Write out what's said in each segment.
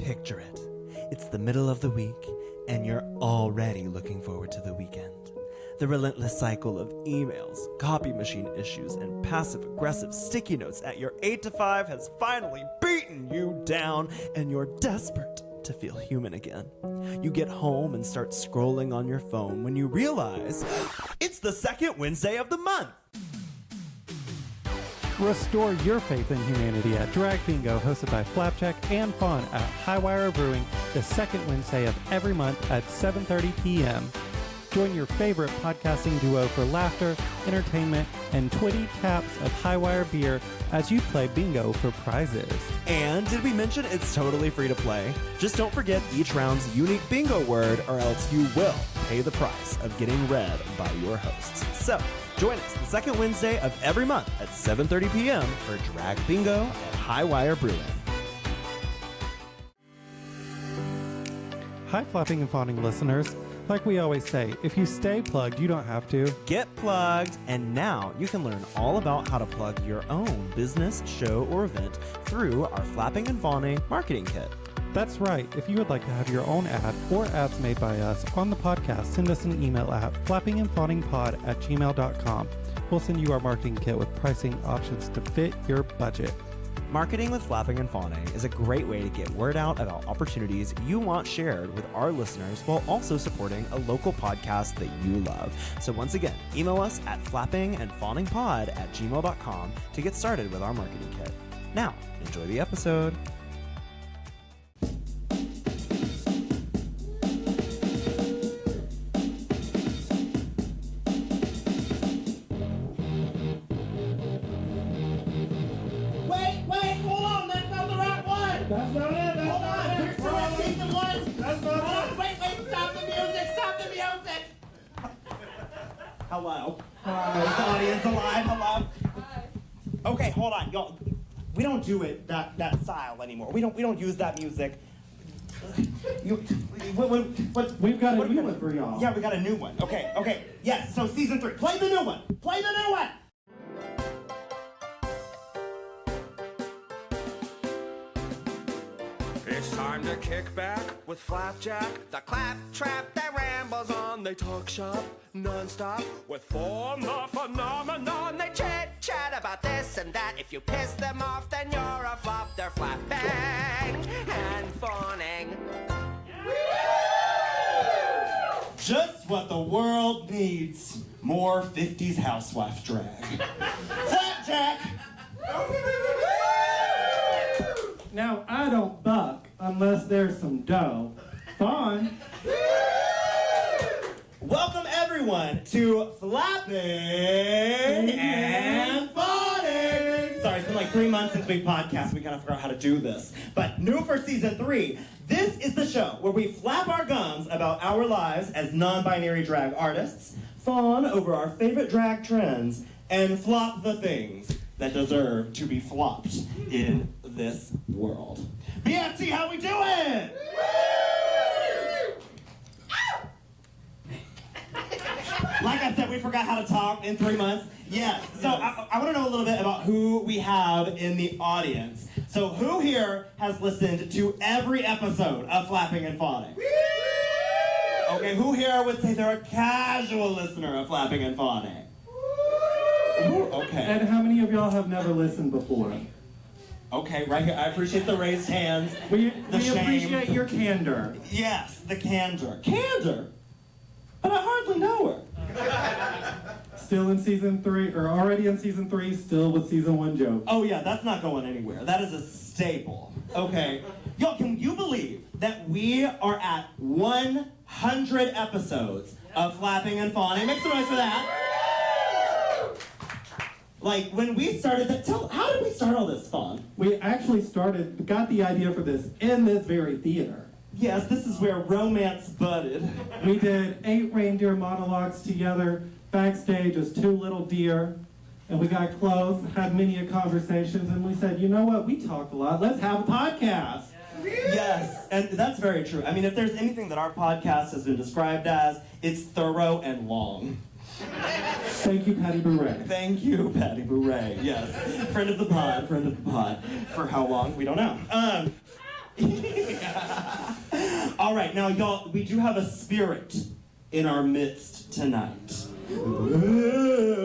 Picture it. It's the middle of the week, and you're already looking forward to the weekend. The relentless cycle of emails, copy machine issues, and passive-aggressive sticky notes at your 8 to 5 has finally beaten you down, and you're desperate to feel human again. You get home and start scrolling on your phone when you realize it's the second Wednesday of the month. Restore your faith in humanity at Drag Bingo, hosted by Flapjack and Fawn at Highwire Brewing, the second Wednesday of every month at 7:30 p.m. Join your favorite podcasting duo for laughter, entertainment, and twitty taps of Highwire beer as you play bingo for prizes. And did we mention it's totally free to play? Just don't forget each round's unique bingo word, or else you will pay the price of getting read by your hosts. So, join us the second Wednesday of every month at 7:30 p.m. for Drag Bingo at Highwire Brewing. Hi, Flapping and Fawning listeners. Like we always say, if you stay plugged, you don't have to. Get plugged, and now you can learn all about how to plug your own business, show, or event through our Flapping and Fawning marketing kit. That's right. If you would like to have your own ad or ads made by us on the podcast, send us an email at flappingandfawningpod@gmail.com. We'll send you our marketing kit with pricing options to fit your budget. Marketing with Flapping and Fawning is a great way to get word out about opportunities you want shared with our listeners while also supporting a local podcast that you love. So once again, email us at flappingandfawningpod@gmail.com to get started with our marketing kit. Now, enjoy the episode. That's not it. That's Hold not on. It. Here's the season one. That's not it. Wait. Stop the music. Stop the music. Hello. Hi. Is the audience alive? Hello. Hi. Okay, hold on, y'all. We don't do it that style anymore. We don't use that music. We've got a new one for y'all. Yeah, we got a new one. Okay. Yes. So season 3. Play the new one. Play the new one. It's time to kick back with Flapjack, the claptrap that rambles on. They talk shop non-stop with Fawn the phenomenon. They chit-chat about this and that. If you piss them off, then you're a flop. They're flapping and fawning. Just what the world needs. More 50s housewife drag. Flapjack! Now, I don't buck unless there's some dough. Fawn. Welcome, everyone, to Flapping and Fawning. Sorry, it's been like 3 months since we've podcast. We kind of forgot how to do this. But new for season 3, this is the show where we flap our gums about our lives as non-binary drag artists, fawn over our favorite drag trends, and flop the things that deserve to be flopped in this world. BFT, how we doing? Like I said, we forgot how to talk in 3 months. Yes. So I want to know a little bit about who we have in the audience. So who here has listened to every episode of Flapping and Fawning? Okay, who here would say they're a casual listener of Flapping and Fawning? Ooh, okay. And how many of y'all have never listened before? Okay, right here. I appreciate the raised hands. We shame. appreciate your candor. Yes, the candor. Candor? But I hardly know her. Still in season 3, or already in season 3, still with season 1 jokes. Oh yeah, that's not going anywhere. That is a staple. Okay. Y'all, can you believe that we are at 100 episodes of Flapping and Fawning? Make some noise for that. Like, when we started that, how did we start all this, Fawn? We actually got the idea for this in this very theater. Yes, this is where romance budded. We did 8 reindeer monologues together backstage as 2 little deer, and we got close, had many conversations, and we said, you know what, we talk a lot, let's have a podcast. Yes, and that's very true. I mean, if there's anything that our podcast has been described as, it's thorough and long. Thank you, Patty Boulet. Thank you, Patty Boulet. Yes, friend of the pod. For how long, we don't know. All right, now y'all, we do have a spirit in our midst tonight. Ooh.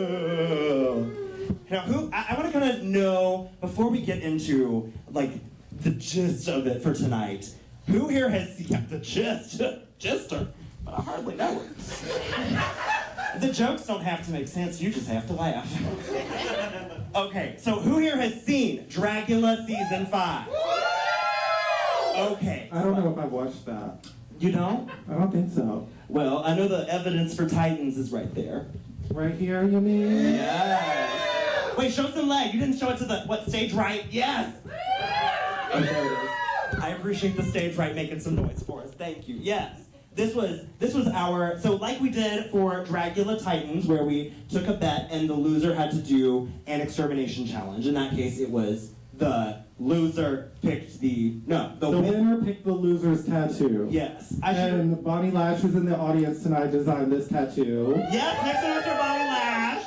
Now, I want to kind of know, before we get into, like, the gist of it for tonight, who here has, the gister, but I hardly know it. The jokes don't have to make sense, you just have to laugh. Okay, so who here has seen Dragula Season 5? Okay. I don't know if I've watched that. You don't? I don't think so. Well, I know the evidence for Titans is right there. Right here, you mean? Yes. Wait, show some leg. You didn't show it to the, stage right? Yes. Oh, there it is. I appreciate the stage right making some noise for us. Thank you. Yes. This was our, so like we did for Dragula Titans, where we took a bet and the loser had to do an extermination challenge. In that case, it was the loser picked the winner picked the loser's tattoo. Yes. And Bonnie Lash, who's in the audience tonight, designed this tattoo. Yes, next one is for Bonnie Lash.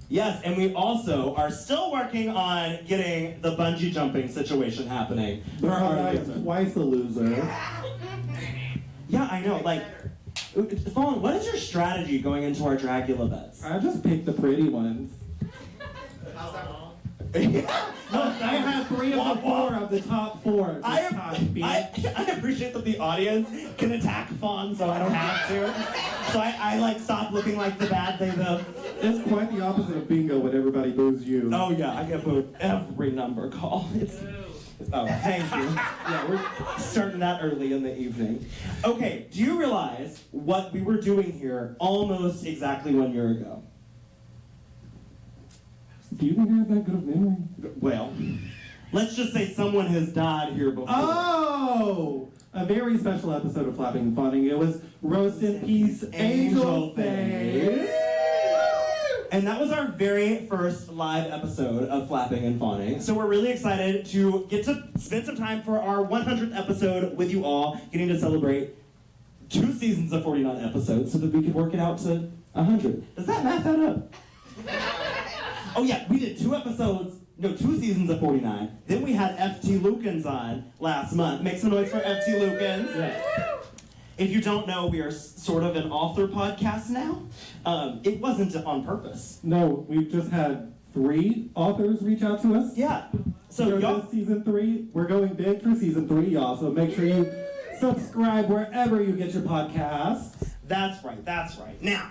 Yes, and we also are still working on getting the bungee jumping situation happening for our loser. Twice a loser. Yeah, I know. Like, Fawn, what is your strategy going into our Dragula bets? I just picked the pretty ones. Look, I had 3 of the 4 of the top 4. I appreciate that the audience can attack Fawn so I don't have to. So I like stop looking like the bad thing though. It's quite the opposite of bingo when everybody boos you. Oh yeah, I get booed every number call. Oh, thank you. Yeah, we're starting that early in the evening. Okay, do you realize what we were doing here almost exactly 1 year ago? Do you think I have that good of memory? Well, let's just say someone has died here before. Oh! A very special episode of Flapping and Fawning. It was Roast in Peace Angel Face. And that was our very first live episode of Flapping and Fawning. So we're really excited to get to spend some time for our 100th episode with you all, getting to celebrate 2 seasons of 49 episodes so that we could work it out to 100. Does that math add up? Oh yeah, we did 2 seasons of 49. Then we had FT Lukens on last month. Make some noise for FT Lukens. Yeah. If you don't know, we are sort of an author podcast now. It wasn't on purpose. No, we've just had 3 authors reach out to us. Yeah. So y'all, season 3, we're going big for season 3, y'all. So make sure you subscribe wherever you get your podcasts. That's right. Now,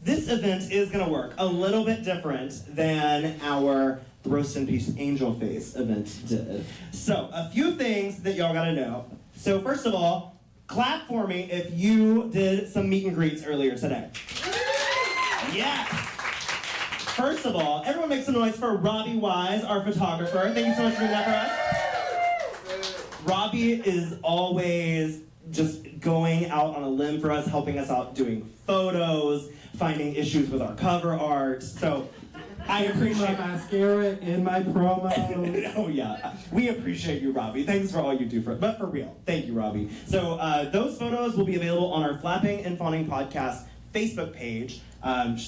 this event is going to work a little bit different than our Roast in Peace Angel Face event did. So, a few things that y'all got to know. So, first of all, clap for me if you did some meet and greets earlier today. Yes! First of all, everyone make some noise for Robbie Wise, our photographer. Thank you so much for doing that for us. Robbie is always just going out on a limb for us, helping us out doing photos, finding issues with our cover art. So I appreciate my mascara in my promo. Oh yeah, we appreciate you, Robbie. Thanks for all you do for it. But for real, thank you, Robbie. So those photos will be available on our Flapping and Fawning podcast Facebook page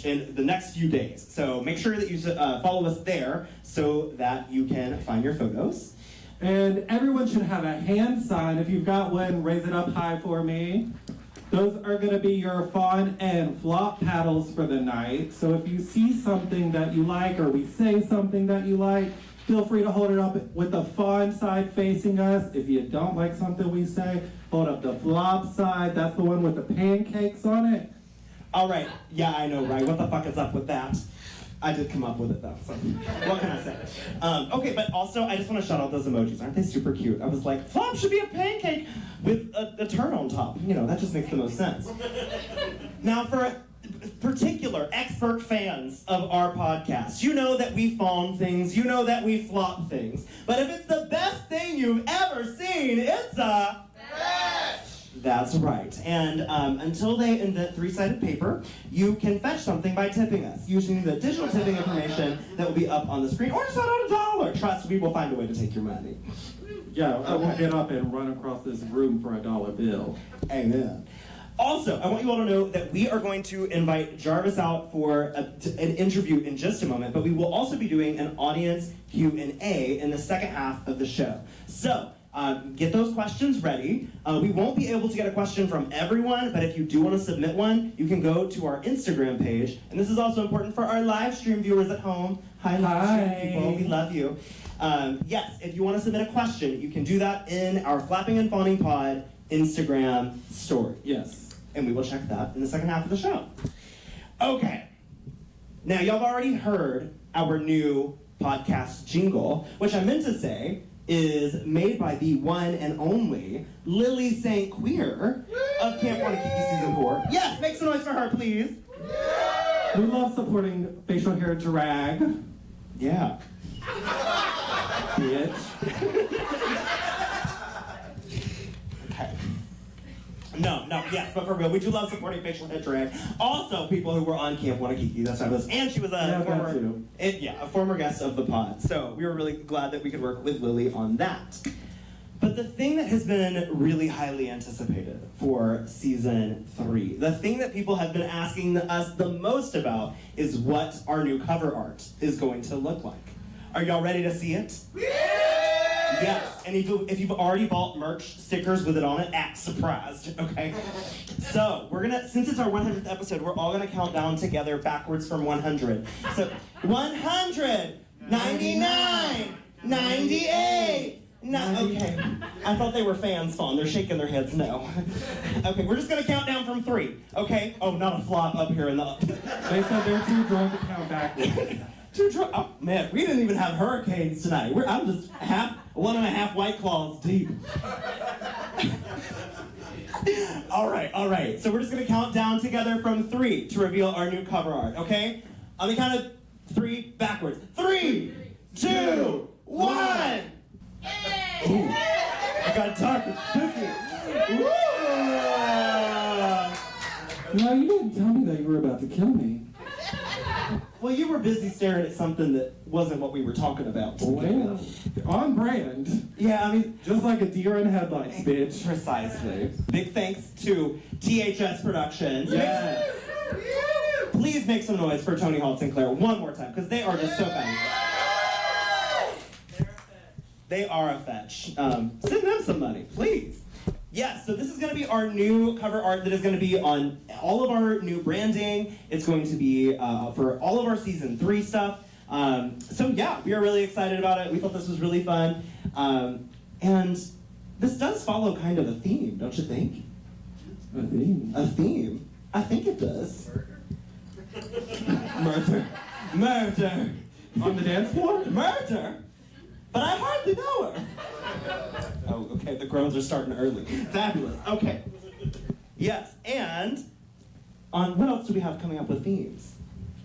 in the next few days. So make sure that you follow us there so that you can find your photos. And everyone should have a hand sign. If you've got one, raise it up high for me. Those are going to be your fawn and flop paddles for the night. So if you see something that you like or we say something that you like, feel free to hold it up with the fawn side facing us. If you don't like something we say, hold up the flop side. That's the one with the pancakes on it. All right. Yeah, I know, right? What the fuck is up with that? I did come up with it though, so what can I say? Okay, but also I just want to shout out those emojis. Aren't they super cute? I was like, flop should be a pancake with a turn on top. You know, that just makes the most sense. Now, for particular expert fans of our podcast, you know that we fawn things, you know that we flop things, but if it's the best thing you've ever seen, it's a fetch! That's right. And until they invent 3-sided paper, you can fetch something by tipping us, using the digital tipping information that will be up on the screen, or just out $1. Trust me, we'll find a way to take your money. Yeah, I will get up and run across this room for a $1 bill. Amen. Also, I want you all to know that we are going to invite Jarvis out for an interview in just a moment, but we will also be doing an audience Q&A in the second half of the show. So, get those questions ready. We won't be able to get a question from everyone, but if you do want to submit one, you can go to our Instagram page. And this is also important for our live stream viewers at home. Hi, live stream people. We love you. Yes, if you want to submit a question, you can do that in our Flapping and Fawning Pod Instagram story. Yes. And we will check that in the second half of the show. Okay. Now, y'all have already heard our new podcast jingle, which I meant to say is made by the one and only Lily St. Queer of Camp Wanakiki Season 4. Yes, make some noise for her, please. We love supporting facial hair drag. Yeah. Bitch. Okay. No, yes, but for real, we do love supporting facial hair drag. Also, people who were on Camp Wanakiki, that's fabulous. And she was a former guest of the pod. So we were really glad that we could work with Lily on that. But the thing that has been really highly anticipated for season 3, the thing that people have been asking us the most about is what our new cover art is going to look like. Are y'all ready to see it? Yes, and if you've already bought merch stickers with it on it, act surprised, okay? So, we're gonna, since it's our 100th episode, we're all gonna count down together backwards from 100. So, 100, 99, 98, okay. I thought they were fans, Fawn. They're shaking their heads no. Okay, we're just gonna count down from 3, okay? Oh, not a flop up here in the... They said they're too drunk to count backwards. Oh, man, we didn't even have hurricanes tonight. I'm just 1.5 White Claws deep. All right. So we're just going to count down together from 3 to reveal our new cover art, okay? On the count of 3, backwards. 3, 2, 1! Ooh, it got dark and spooky. Woo! No, you didn't tell me that you were about to kill me. Well, you were busy staring at something that wasn't what we were talking about. Well, on brand. Yeah, I mean... Just like a deer in headlights, bitch. Precisely. Big thanks to THS Productions. Yes. Please make some noise for Tony Hall Sinclair one more time, because they are just so fabulous. They are a fetch. Send them some money, please. Yes, so this is going to be our new cover art that is going to be on all of our new branding. It's going to be for all of our season 3 stuff. So yeah, we are really excited about it. We thought this was really fun. And this does follow kind of a theme, don't you think? A theme? A theme? I think it does. Murder. Murder. On the dance floor? Murder? But I hardly know her. Oh, okay, the groans are starting early. Fabulous, okay. Yes, and on what else do we have coming up with themes?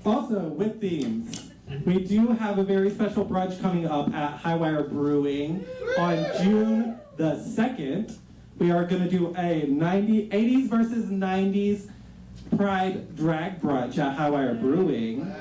Also, with themes, we do have a very special brunch coming up at Highwire Brewing on June the 2nd. We are going to do a 80s versus 90s Pride drag brunch at Highwire Brewing.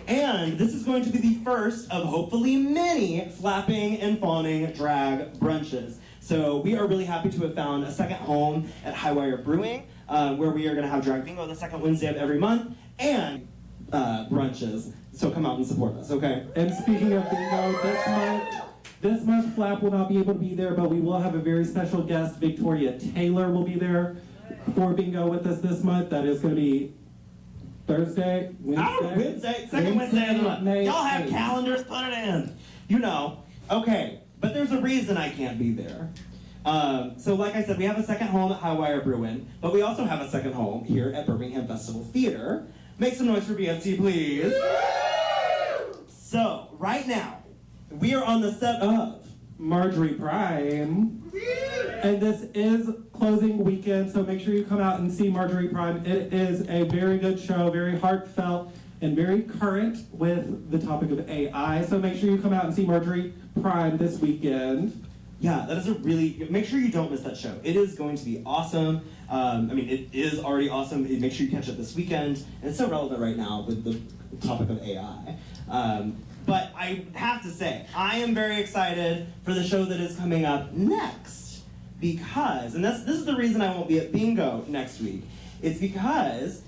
And this is going to be the first of hopefully many Flapping and Fawning drag brunches. So we are really happy to have found a second home at Highwire Brewing, where we are going to have drag bingo the second Wednesday of every month, and brunches. So come out and support us, okay? And speaking of bingo, this month Flap will not be able to be there, but we will have a very special guest. Victoria Taylor will be there for bingo with us this month. That is going to be Thursday, Wednesday. Second Wednesday of the month. May Y'all have 8th. calendars, put it in. You know. Okay, but there's a reason I can't be there. So like I said, we have a second home at Highwire Brewing, but we also have a second home here at Birmingham Festival Theater. Make some noise for BFT, please. So, right now, we are on the set of Marjorie Prime. And this is closing weekend, so make sure you come out and see Marjorie Prime. It is a very good show, very heartfelt, and very current with the topic of AI. So make sure you come out and see Marjorie Prime this weekend. Yeah, that is make sure you don't miss that show. It is going to be awesome. It is already awesome. Make sure you catch it this weekend. And it's so relevant right now with the topic of AI. But I have to say, I am very excited for the show that is coming up next. Because, and this is the reason I won't be at bingo next week. It's because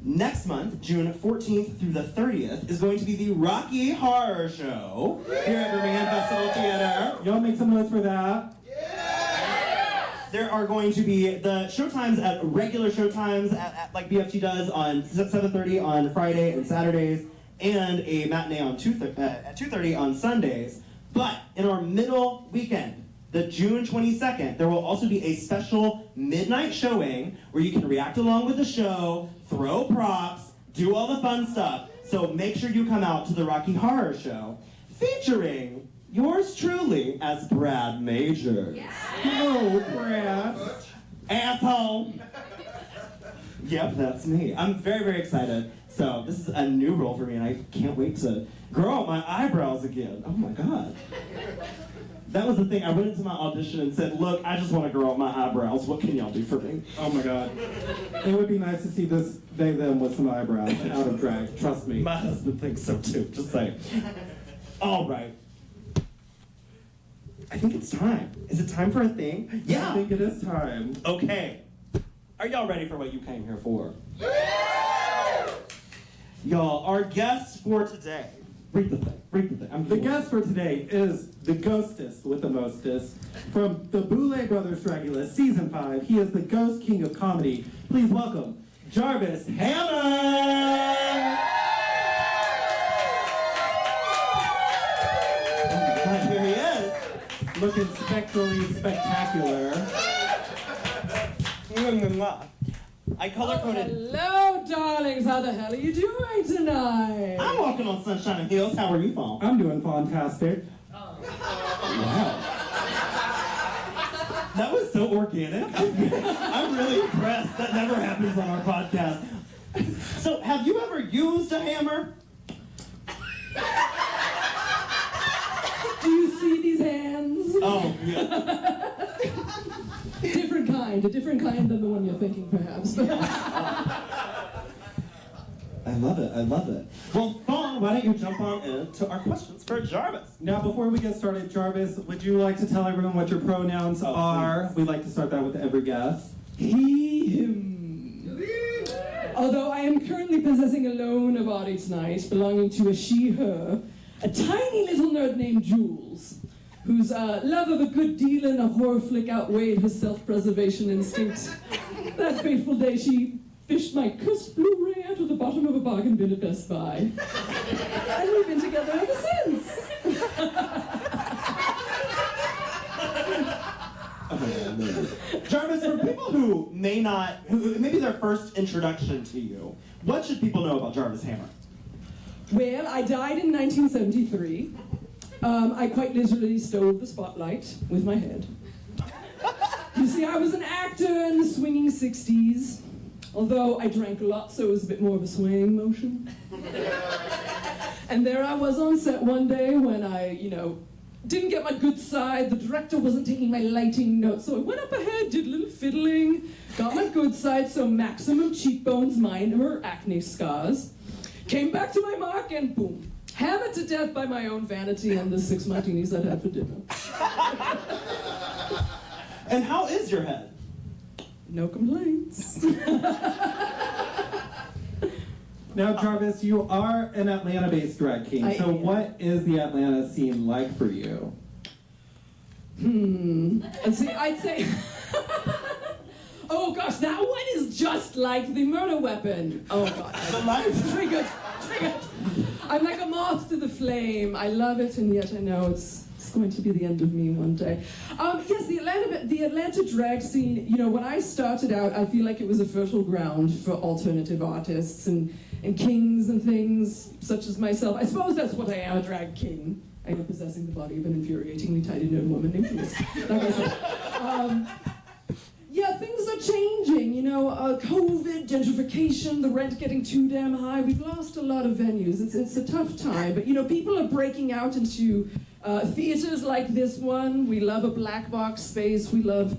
Next month, June 14th through the 30th, is going to be the Rocky Horror Show here at Birmingham Festival Theater. Y'all make some noise for that. There are going to be the showtimes at regular showtimes, like BFT does on 7:30 on Friday and Saturdays, and a matinee on at 2:30 on Sundays. But in our middle weekend, the June 22nd, there will also be a special midnight showing where you can react along with the show, throw props, do all the fun stuff. So make sure you come out to the Rocky Horror Show, featuring yours truly as Brad Majors. Hello, Brad. Asshole! Yep, that's me. I'm very, very excited. So this is a new role for me, and I can't wait to grow out my eyebrows again. Oh my God. That was the thing. I went into my audition and said, look, I just want to grow out my eyebrows. What can y'all do for me? Oh my God. It would be nice to see this them with some eyebrows out of drag. Trust me. My husband thinks so too. Just saying. All right. I think it's time. Is it time for a thing? Yeah. I think it is time. Okay. Are y'all ready for what you came here for? Y'all, our guest for today. Read the thing. The guest for today is the ghostest with the mostest. From the Boulet Brothers Dragula, Season 5, he is the Ghost King of Comedy. Please welcome Jarvis Hammer! Oh my God, here he is. Looking spectrally spectacular. I color-coded. Hello, darlings. How the hell are you doing tonight? I'm walking on sunshine and hills. How are you, Fawn? I'm doing fantastic. Wow. That was so organic. I'm really impressed. That never happens on our podcast. So, have you ever used a hammer? Do you see these hands? Oh, yeah. A different kind than the one you're thinking, perhaps. I love it. Well, Fawn, why don't you jump on into our questions for Jarvis? Now, before we get started, Jarvis, would you like to tell everyone what your pronouns are? Please. We like to start that with every guest. He, him. Although I am currently possessing alone a body tonight, belonging to a she, her, a tiny little nerd named Jules, whose love of a good deal in a horror flick outweighed her self-preservation instinct. That fateful day, she fished my cursed Blu-ray out of the bottom of a bargain bin at Best Buy. And we've been together ever since. Jarvis, for people who maybe their first introduction to you, what should people know about Jarvis Hammer? Well, I died in 1973. I quite literally stole the spotlight with my head. You see, I was an actor in the swinging 60s, although I drank a lot, so it was a bit more of a swaying motion. And there I was on set one day when I, didn't get my good side. The director wasn't taking my lighting notes, so I went up ahead, did a little fiddling, got my good side, so maximum cheekbones, minor acne scars. Came back to my mark and boom. Hammered to death by my own vanity and the 6 martinis I'd had for dinner. And how is your head? No complaints. Now, Jarvis, you are an Atlanta-based drag king, I so am. what is the Atlanta scene like for you? And see, I'd say... Oh gosh, that one is just like the murder weapon. Oh god. Triggered. I'm like a moth to the flame. I love it, and yet I know it's going to be the end of me one day. Yes, the Atlanta drag scene, when I started out, I feel like it was a fertile ground for alternative artists and kings and things such as myself. I suppose that's what I am, a drag king. I am possessing the body of an infuriatingly tidy nerd woman named Brice. Like I said. Yeah, things are changing, COVID, gentrification, the rent getting too damn high. We've lost a lot of venues. It's a tough time, but people are breaking out into theaters like this one. We love a black box space. We love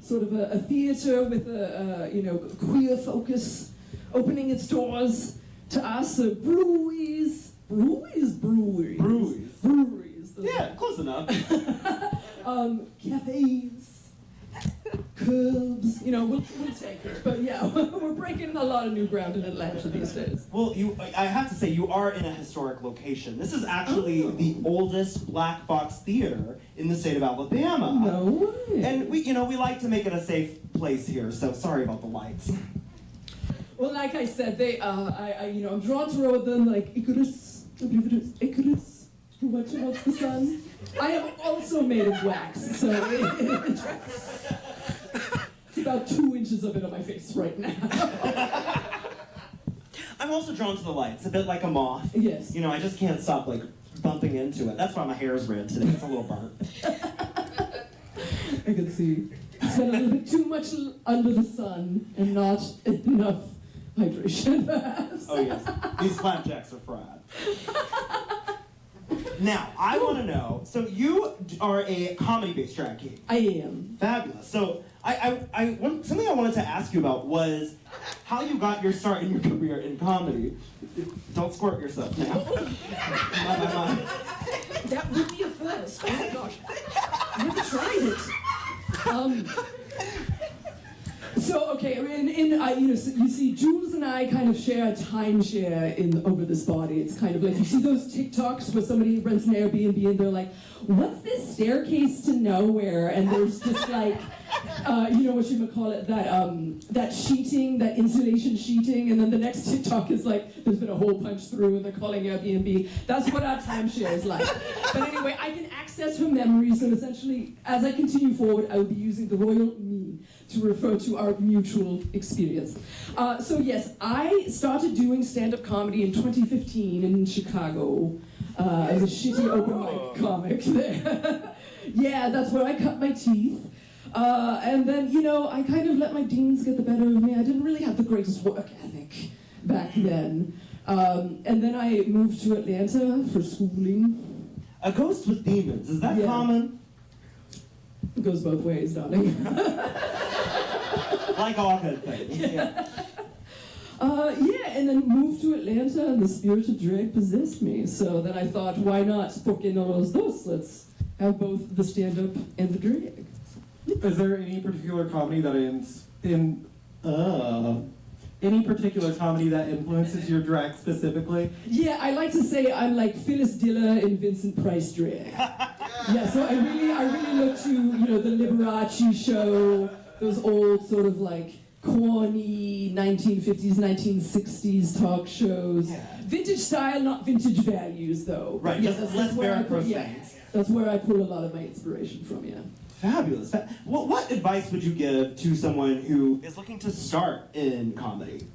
sort of a theater with a queer focus, opening its doors to us. Breweries. Yeah, close enough. Cafes. curbs. You know, we'll take it. But yeah, we're breaking a lot of new ground in Atlanta these days. Well, I have to say, you are in a historic location. This is actually the oldest black box theater in the state of Alabama. No way. And we like to make it a safe place here, so sorry about the lights. Well, like I said, I'm drawn toward them like Icarus. I believe it is Icarus, who went towards the sun. I am also made of wax, so it's about 2 inches of it on my face right now. I'm also drawn to the lights, a bit like a moth. Yes. You know, I just can't stop, like, bumping into it. That's why my hair is red today. It's a little burnt. I can see. Spent a little bit too much under the sun and not enough hydration, perhaps. Oh, yes. These flapjacks are fried. Now, I want to know, so you are a comedy-based drag king. I am. Fabulous. So, something I wanted to ask you about was how you got your start in your career in comedy. Don't squirt yourself now. My. That would be a first. Oh my gosh. I never tried it. So okay, you see, Jules and I kind of share a timeshare over this body. It's kind of like you see those TikToks where somebody rents an Airbnb and they're like, "What's this staircase to nowhere?" And there's just like, what you would call it, that sheeting, that insulation sheeting, and then the next TikTok is like, there's been a hole punched through and they're calling Airbnb. That's what our timeshare is like. But anyway, I can access her memories, so essentially, as I continue forward, I will be using the royal me to refer to our mutual experience. So yes, I started doing stand-up comedy in 2015 in Chicago. I was a shitty open mic comic there. Yeah, that's where I cut my teeth. And then, I kind of let my demons get the better of me. I didn't really have the greatest work ethic back then. And then I moved to Atlanta for schooling. A ghost with demons, is that common? It goes both ways, darling. Like all good things. Yeah. And then moved to Atlanta, and the spirit of drag possessed me. So then I thought, why not? ¿Por qué no los dos? Let's have both the stand-up and the drag. Is there any particular comedy that influences your drag specifically? Yeah, I like to say I'm like Phyllis Diller in Vincent Price drag. Yeah, so I really look to the Liberace show, those old sort of like corny 1950s, 1960s talk shows. Yeah. Vintage style, not vintage values though. Right, yeah, just less varicose things. That's where I pull a lot of my inspiration from. Yeah. Fabulous. What advice would you give to someone who is looking to start in comedy?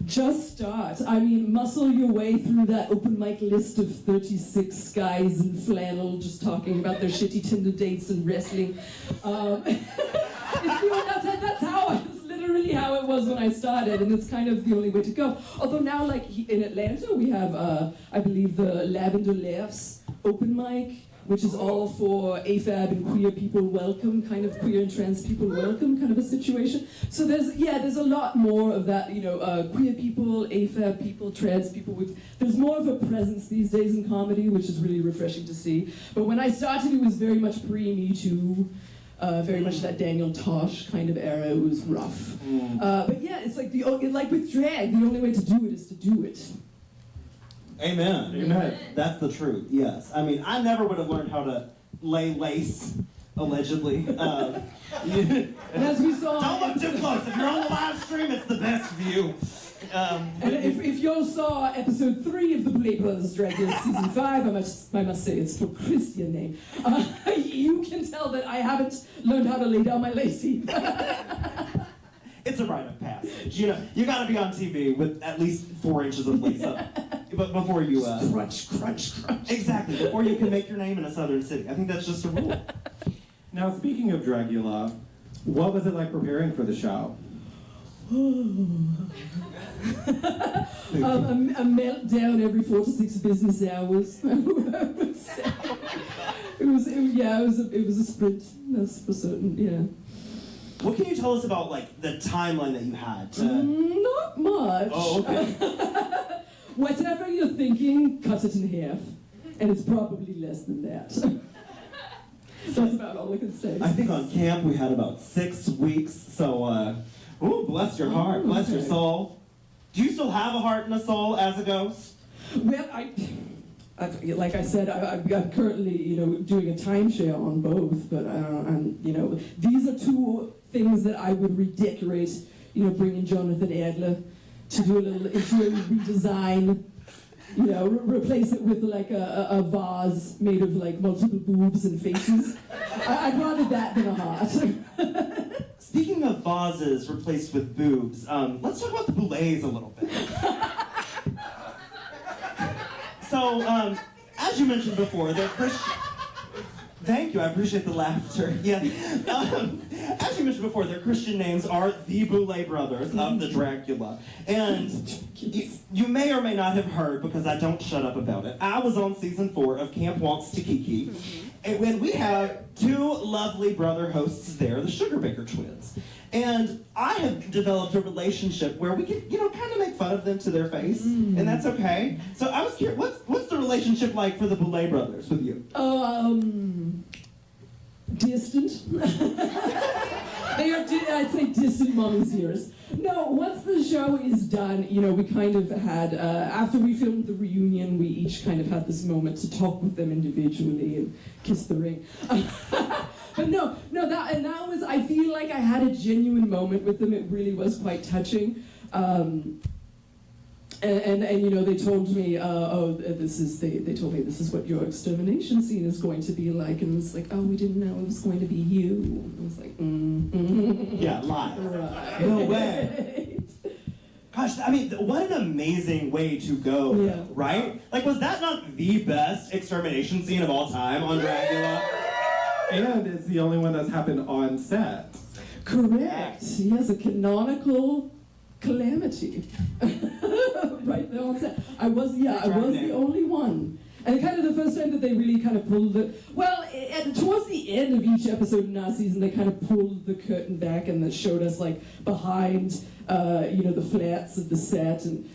Just start. I mean, muscle your way through that open mic list of 36 guys in flannel just talking about their shitty Tinder dates and wrestling. That's literally how it was when I started, and it's kind of the only way to go. Although now, like in Atlanta, we have, I believe, the Lavender Laughs open mic, which is all for AFAB and queer people welcome, kind of queer and trans people welcome kind of a situation. So there's a lot more of that, queer people, AFAB people, trans people. There's more of a presence these days in comedy, which is really refreshing to see. But when I started, it was very much pre-Me Too, very much that Daniel Tosh kind of era. It was rough. But yeah, it's like like with drag, the only way to do it is to do it. Amen. Amen. That's the truth, yes. I mean, I never would have learned how to lay lace, allegedly. And as we saw... Don't look too close. If you're on the live stream, it's the best view. And if you saw episode 3 of the Boulet Brothers Drag Race season 5, I must say it's for Christian name, you can tell that I haven't learned how to lay down my lace either. It's a rite of passage. You gotta be on TV with at least 4 inches of lace up. But before you... crunch, crunch, crunch. Exactly, before you can make your name in a southern city. I think that's just a rule. Now, speaking of Dragula, what was it like preparing for the show? A meltdown every 4 to 6 business hours. I would say. It was a sprint. That's for certain. Yeah. What can you tell us about the timeline that you had? Not much. Oh, okay. Whatever you're thinking, cut it in half, and it's probably less than that. That's about all I can say. I think on camp we had about 6 weeks, so, ooh, bless your heart, bless your soul. Do you still have a heart and a soul as a ghost? Well, like I said, I'm currently, doing a timeshare on both, but these are two things that I would redecorate, bringing Jonathan Adler to do a little interior redesign, replace it with like a vase made of like multiple boobs and faces. I'd rather that than a heart. Speaking of vases replaced with boobs, let's talk about the Boulets a little bit. So, as you mentioned before, they're Christian. Thank you, I appreciate the laughter. Yeah. As you mentioned before, their Christian names are the Boulet brothers of the Dragula. And you may or may not have heard, because I don't shut up about it, I was on season 4 of Camp Wants to Kiki. And when we have 2 lovely brother hosts there, the Sugarbaker twins. And I have developed a relationship where we can, kind of make fun of them to their face, and that's okay. So I was curious, what's the relationship like for the Boulet brothers with you? Distant. They are, I'd say, distant mommy's years. No, once the show is done, we kind of had, after we filmed the reunion, we each kind of had this moment to talk with them individually and kiss the ring. But that was, I feel like I had a genuine moment with them. It really was quite touching. And they told me, they told me this is what your extermination scene is going to be like, and it's like, oh, we didn't know it was going to be you. I was like, Yeah, live. Right. No way. Gosh, I mean, what an amazing way to go, right? Like, was that not the best extermination scene of all time on Dragula? And it's the only one that's happened on set. Correct. Yes, a canonical calamity. Right there on set. I was the only one. And kind of the first time that they really kind of pulled the, towards the end of each episode in our season, they kind of pulled the curtain back and that showed us like behind, the flats of the set, and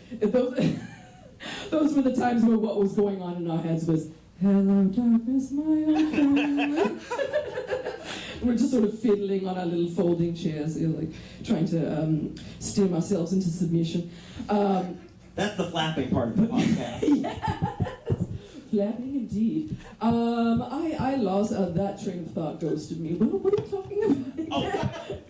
those were the times where what was going on in our heads was, hello darkness, my old friend. We're just sort of fiddling on our little folding chairs, like trying to steam ourselves into submission. That's the flapping part of the podcast. Yes, flapping indeed. I lost that train of thought, ghosted me. What are we talking about?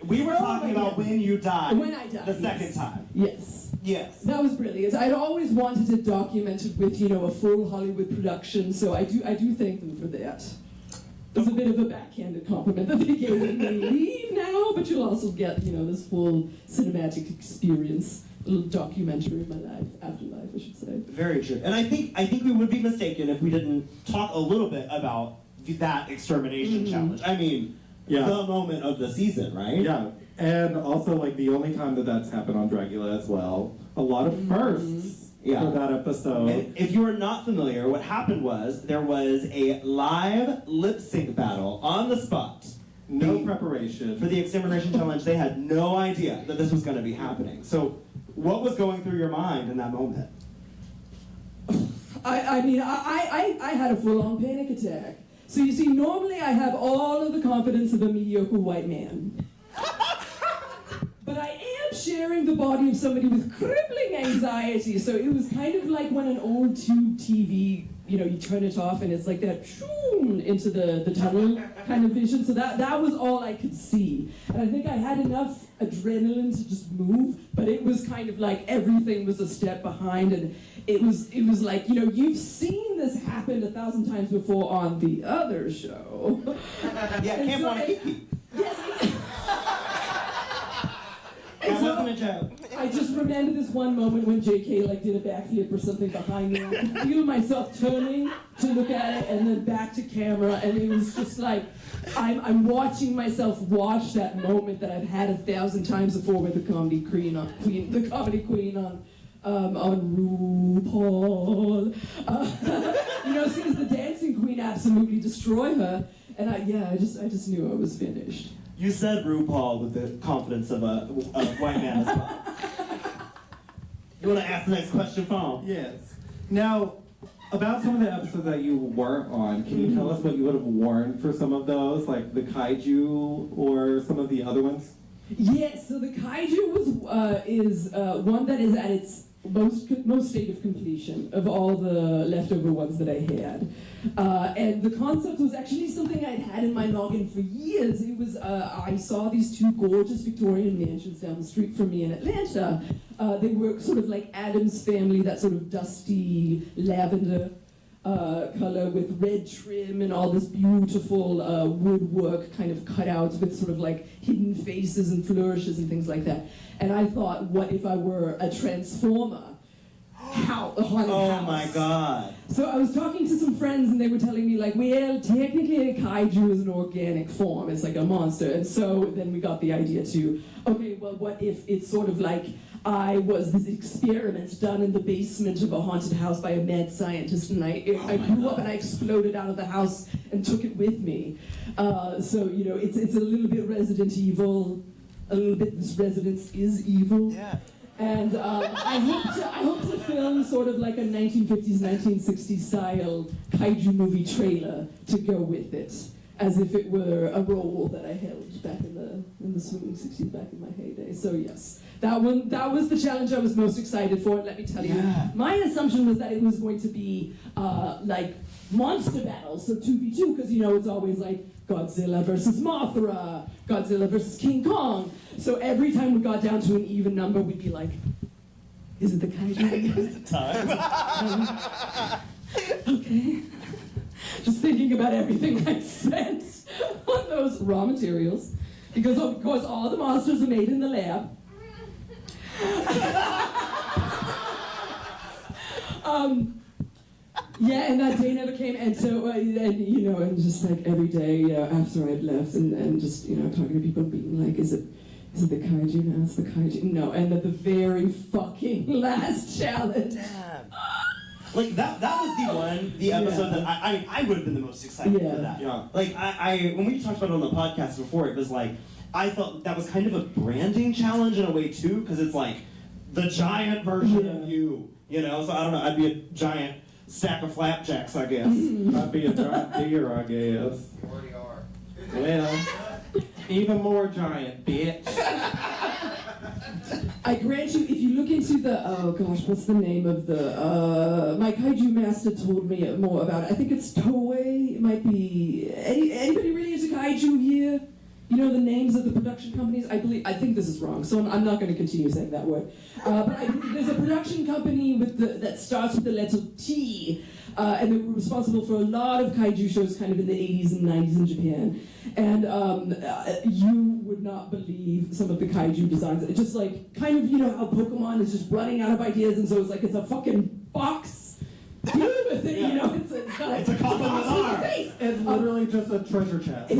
We were talking about when you died. When I died. The second time. Yes. Yes. That was brilliant. I'd always wanted it documented with, a full Hollywood production, so I do thank them for that. It's a bit of a backhanded compliment that they gave me. Leave now, but you'll also get, this full cinematic experience, a little documentary of my life, afterlife, I should say. Very true. And I think we would be mistaken if we didn't talk a little bit about that extermination challenge. I mean, the moment of the season, right? Yeah. And also, like, the only time that's happened on Dragula as well, a lot of firsts for that episode. And if you are not familiar, what happened was there was a live lip sync battle on the spot. No preparation. For the extermination challenge, they had no idea that this was going to be happening. So, what was going through your mind in that moment? I had a full-on panic attack. So you see, normally I have all of the confidence of a mediocre white man. But I am sharing the body of somebody with crippling anxiety. So it was kind of like when an old tube TV, you turn it off and it's like that into the tunnel kind of vision. So that was all I could see. And I think I had enough adrenaline to just move, but it was kind of like everything was a step behind, and it was like, you've seen this happen 1,000 times before on the other show. Yeah, Camp Wants to Kiki. Yes. That wasn't a joke. I just remember this one moment when JK did a backflip or something behind me. I could feel myself turning to look at it and then back to camera, and it was just like I'm watching myself watch that moment that I've had 1,000 times before with the comedy queen on RuPaul. Seeing the dancing queen absolutely destroy her, and I just knew I was finished. You said RuPaul with the confidence of a white man as well. You want to ask the next question, Paul? Yes. Now, About some of the episodes that you weren't on, can you tell us what you would have worn for some of those, like the kaiju or some of the other ones? Yes, so the kaiju is one that is at its most state of completion of all the leftover ones that I had. And the concept was actually something I'd had in my noggin for years. It was, I saw these two gorgeous Victorian mansions down the street from me in Atlanta. They were sort of like Addams Family, that sort of dusty lavender color with red trim and all this beautiful woodwork kind of cutouts with sort of like hidden faces and flourishes and things like that. And I thought, what if I were a transformer? A haunted house. Oh my god. So I was talking to some friends and they were telling me like, well, technically a kaiju is an organic form. It's like a monster. And so then we got the idea to, okay, well, what if it's sort of like I was this experiment done in the basement of a haunted house by a mad scientist, and I grew up and I exploded out of the house and took it with me. So, you know, it's a little bit Resident Evil, a little bit this residence is evil. Yeah. And I hope to film sort of like a 1950s, 1960s style kaiju movie trailer to go with it, as if it were a role that I held back in the swinging 60s, back in my heyday. So yes, that was the challenge I was most excited for. And let me tell you, my assumption was that it was going to be like monster battles, so 2v2, because you know it's always like Godzilla versus Mothra, Godzilla versus King Kong. So every time we got down to an even number, we'd be like, is it the kaiju? Is it time? Okay. Just thinking about everything I spent on those raw materials. Because of course all the monsters are made in the lab. Yeah, and that day never came, and so, and you know, and just like every day after I'd left, and just, you know, talking to people being like, is it the kaiju now? It's the kaiju. No, and at the very fucking last challenge. Damn. Like, that was the episode that I would have been the most excited for that. Yeah. Like, when we talked about it on the podcast before, it was like, I felt that was kind of a branding challenge in a way, too, because it's like the giant version of you know? So I don't know, I'd be a giant stack of flapjacks, I guess. I'd be a giant deer, I guess. You already are. Well, even more giant, bitch. I grant you, if you look into the, oh gosh, what's the name of the, my kaiju master told me more about it. I think it's Toei, it might be, anybody really into kaiju here? You know the names of the production companies? I think this is wrong, so I'm not going to continue saying that word. But there's a production company that starts with the letter T, and they were responsible for a lot of kaiju shows kind of in the 80s and 90s in Japan. And you would not believe some of the kaiju designs. It's just like, kind of, you know how Pokemon is just running out of ideas, and so it's like, it's a fucking box. You know, it's a coffin with arms. It's literally just a treasure chest.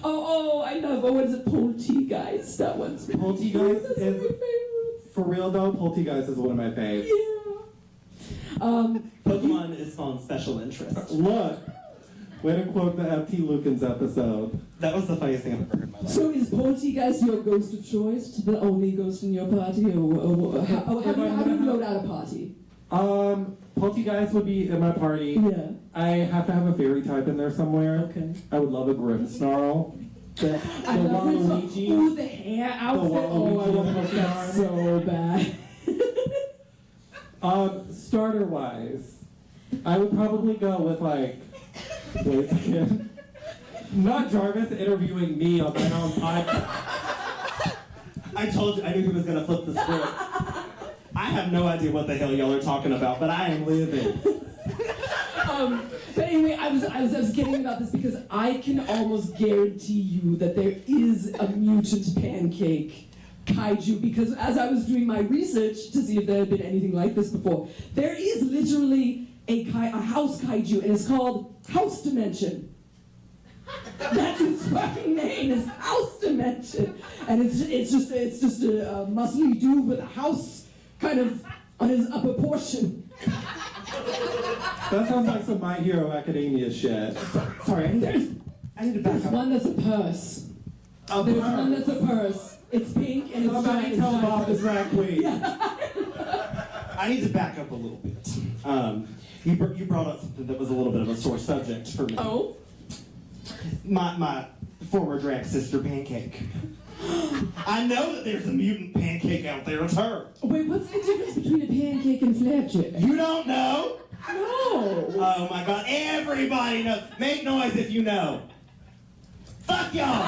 Oh, I love, what is it, Poltergeist? That one's really Poltergeist That's is, my favorite. for real though, Poltergeist is one of my faves. Yeah. Pokemon is on special interest. Look, way to quote the F.T. Lukens episode. That was the funniest thing I've ever heard in my life. So is Poltergeist your ghost of choice, the only ghost in your party, or how do you load out a party? Poltergeist would be in my party. Yeah. I have to have a fairy type in there somewhere. Okay. I would love a Grimmsnarl. The I love Waluigi. Ooh, the hair outfit. Oh, I want to look that so bad. Starter wise, I would probably go with like, wait a second. Not Jarvis interviewing me on my own podcast. I told you, I knew he was gonna flip the script. I have no idea what the hell y'all are talking about, but I am living. But anyway, I was kidding about this because I can almost guarantee you that there is a mutant pancake kaiju, because as I was doing my research to see if there had been anything like this before, there is literally a house kaiju, and it's called House Dimension. That's its fucking name, is House Dimension. And it's just a muscly dude with a house kind of on his upper portion. That sounds like some My Hero Academia shit. Sorry, I need to back There's up. one that's a purse. There's One that's a purse. It's pink and it's Somebody giant. tell Bob the drag queen. I need to back up a little bit. You brought up something that was a little bit of a sore subject for me. Oh? My former drag sister, Pancake. I know that there's a mutant Pancake out there. It's her. Wait, what's the difference between a pancake and flapjack? You don't know? No! Oh my God, everybody knows. Make noise if you know. Fuck y'all!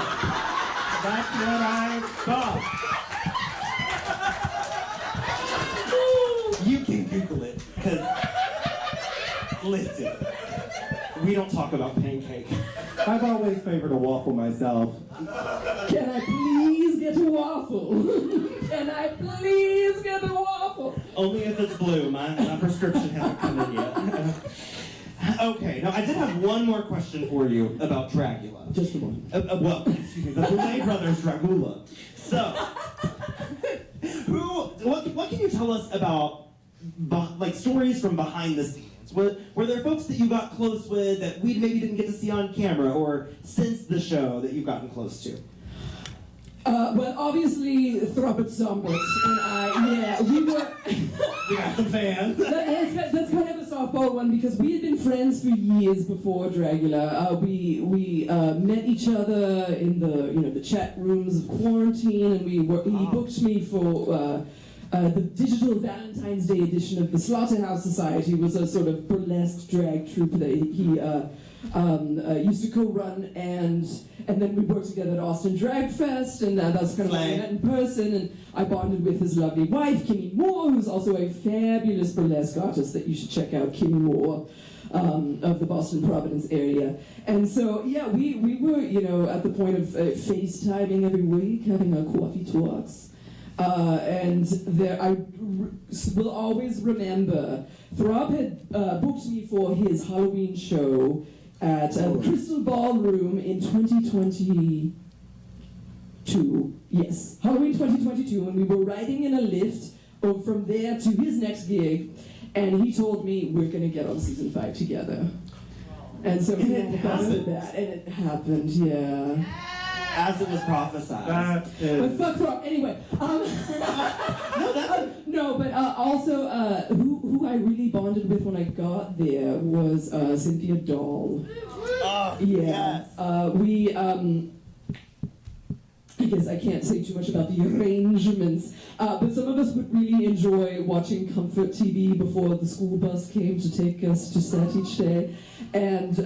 That's what I thought. You can Google it, because, listen, we don't talk about Pancake. I've always favored a waffle myself. Can I please get a waffle? Can I please get a waffle? Only if it's blue. My prescription hasn't come in yet. Okay, now I did have one more question for you about Dragula. Just the one. Well, excuse me, the Boulet brothers Dragula. So, what can you tell us about, like, stories from behind the scenes? Were there folks that you got close with that we maybe didn't get to see on camera, or since the show that you've gotten close to? Well, obviously, Throbbit Zombers and I, we were... We got some fans. That's kind of a softball one, because we had been friends for years before Dragula. We met each other in the chat rooms of quarantine, and he booked me for the digital Valentine's Day edition of the Slaughterhouse Society. It was a sort of burlesque drag troupe that he used to co-run, and then we worked together at Austin Drag Fest, and that's kind of how we met in person, and I bonded with his lovely wife, Kimmy Moore, who's also a fabulous burlesque artist that you should check out, Kimmy Moore, of the Boston Providence area. And so, yeah, we were, at the point of FaceTiming every week, having our coffee talks. And I will always remember, Throb had booked me for his Halloween show at Crystal Ballroom in 2022. Yes, Halloween 2022, and we were riding in a lift from there to his next gig, and he told me, we're going to get on season 5 together. And so we had that, and it happened, yeah. As it was prophesied. But fuck Throb, anyway. Also, who I really bonded with when I got there was Cynthia Dahl. Oh, yeah. Yes. I guess I can't say too much about the arrangements, but some of us would really enjoy watching Comfort TV before the school bus came to take us to set each day. And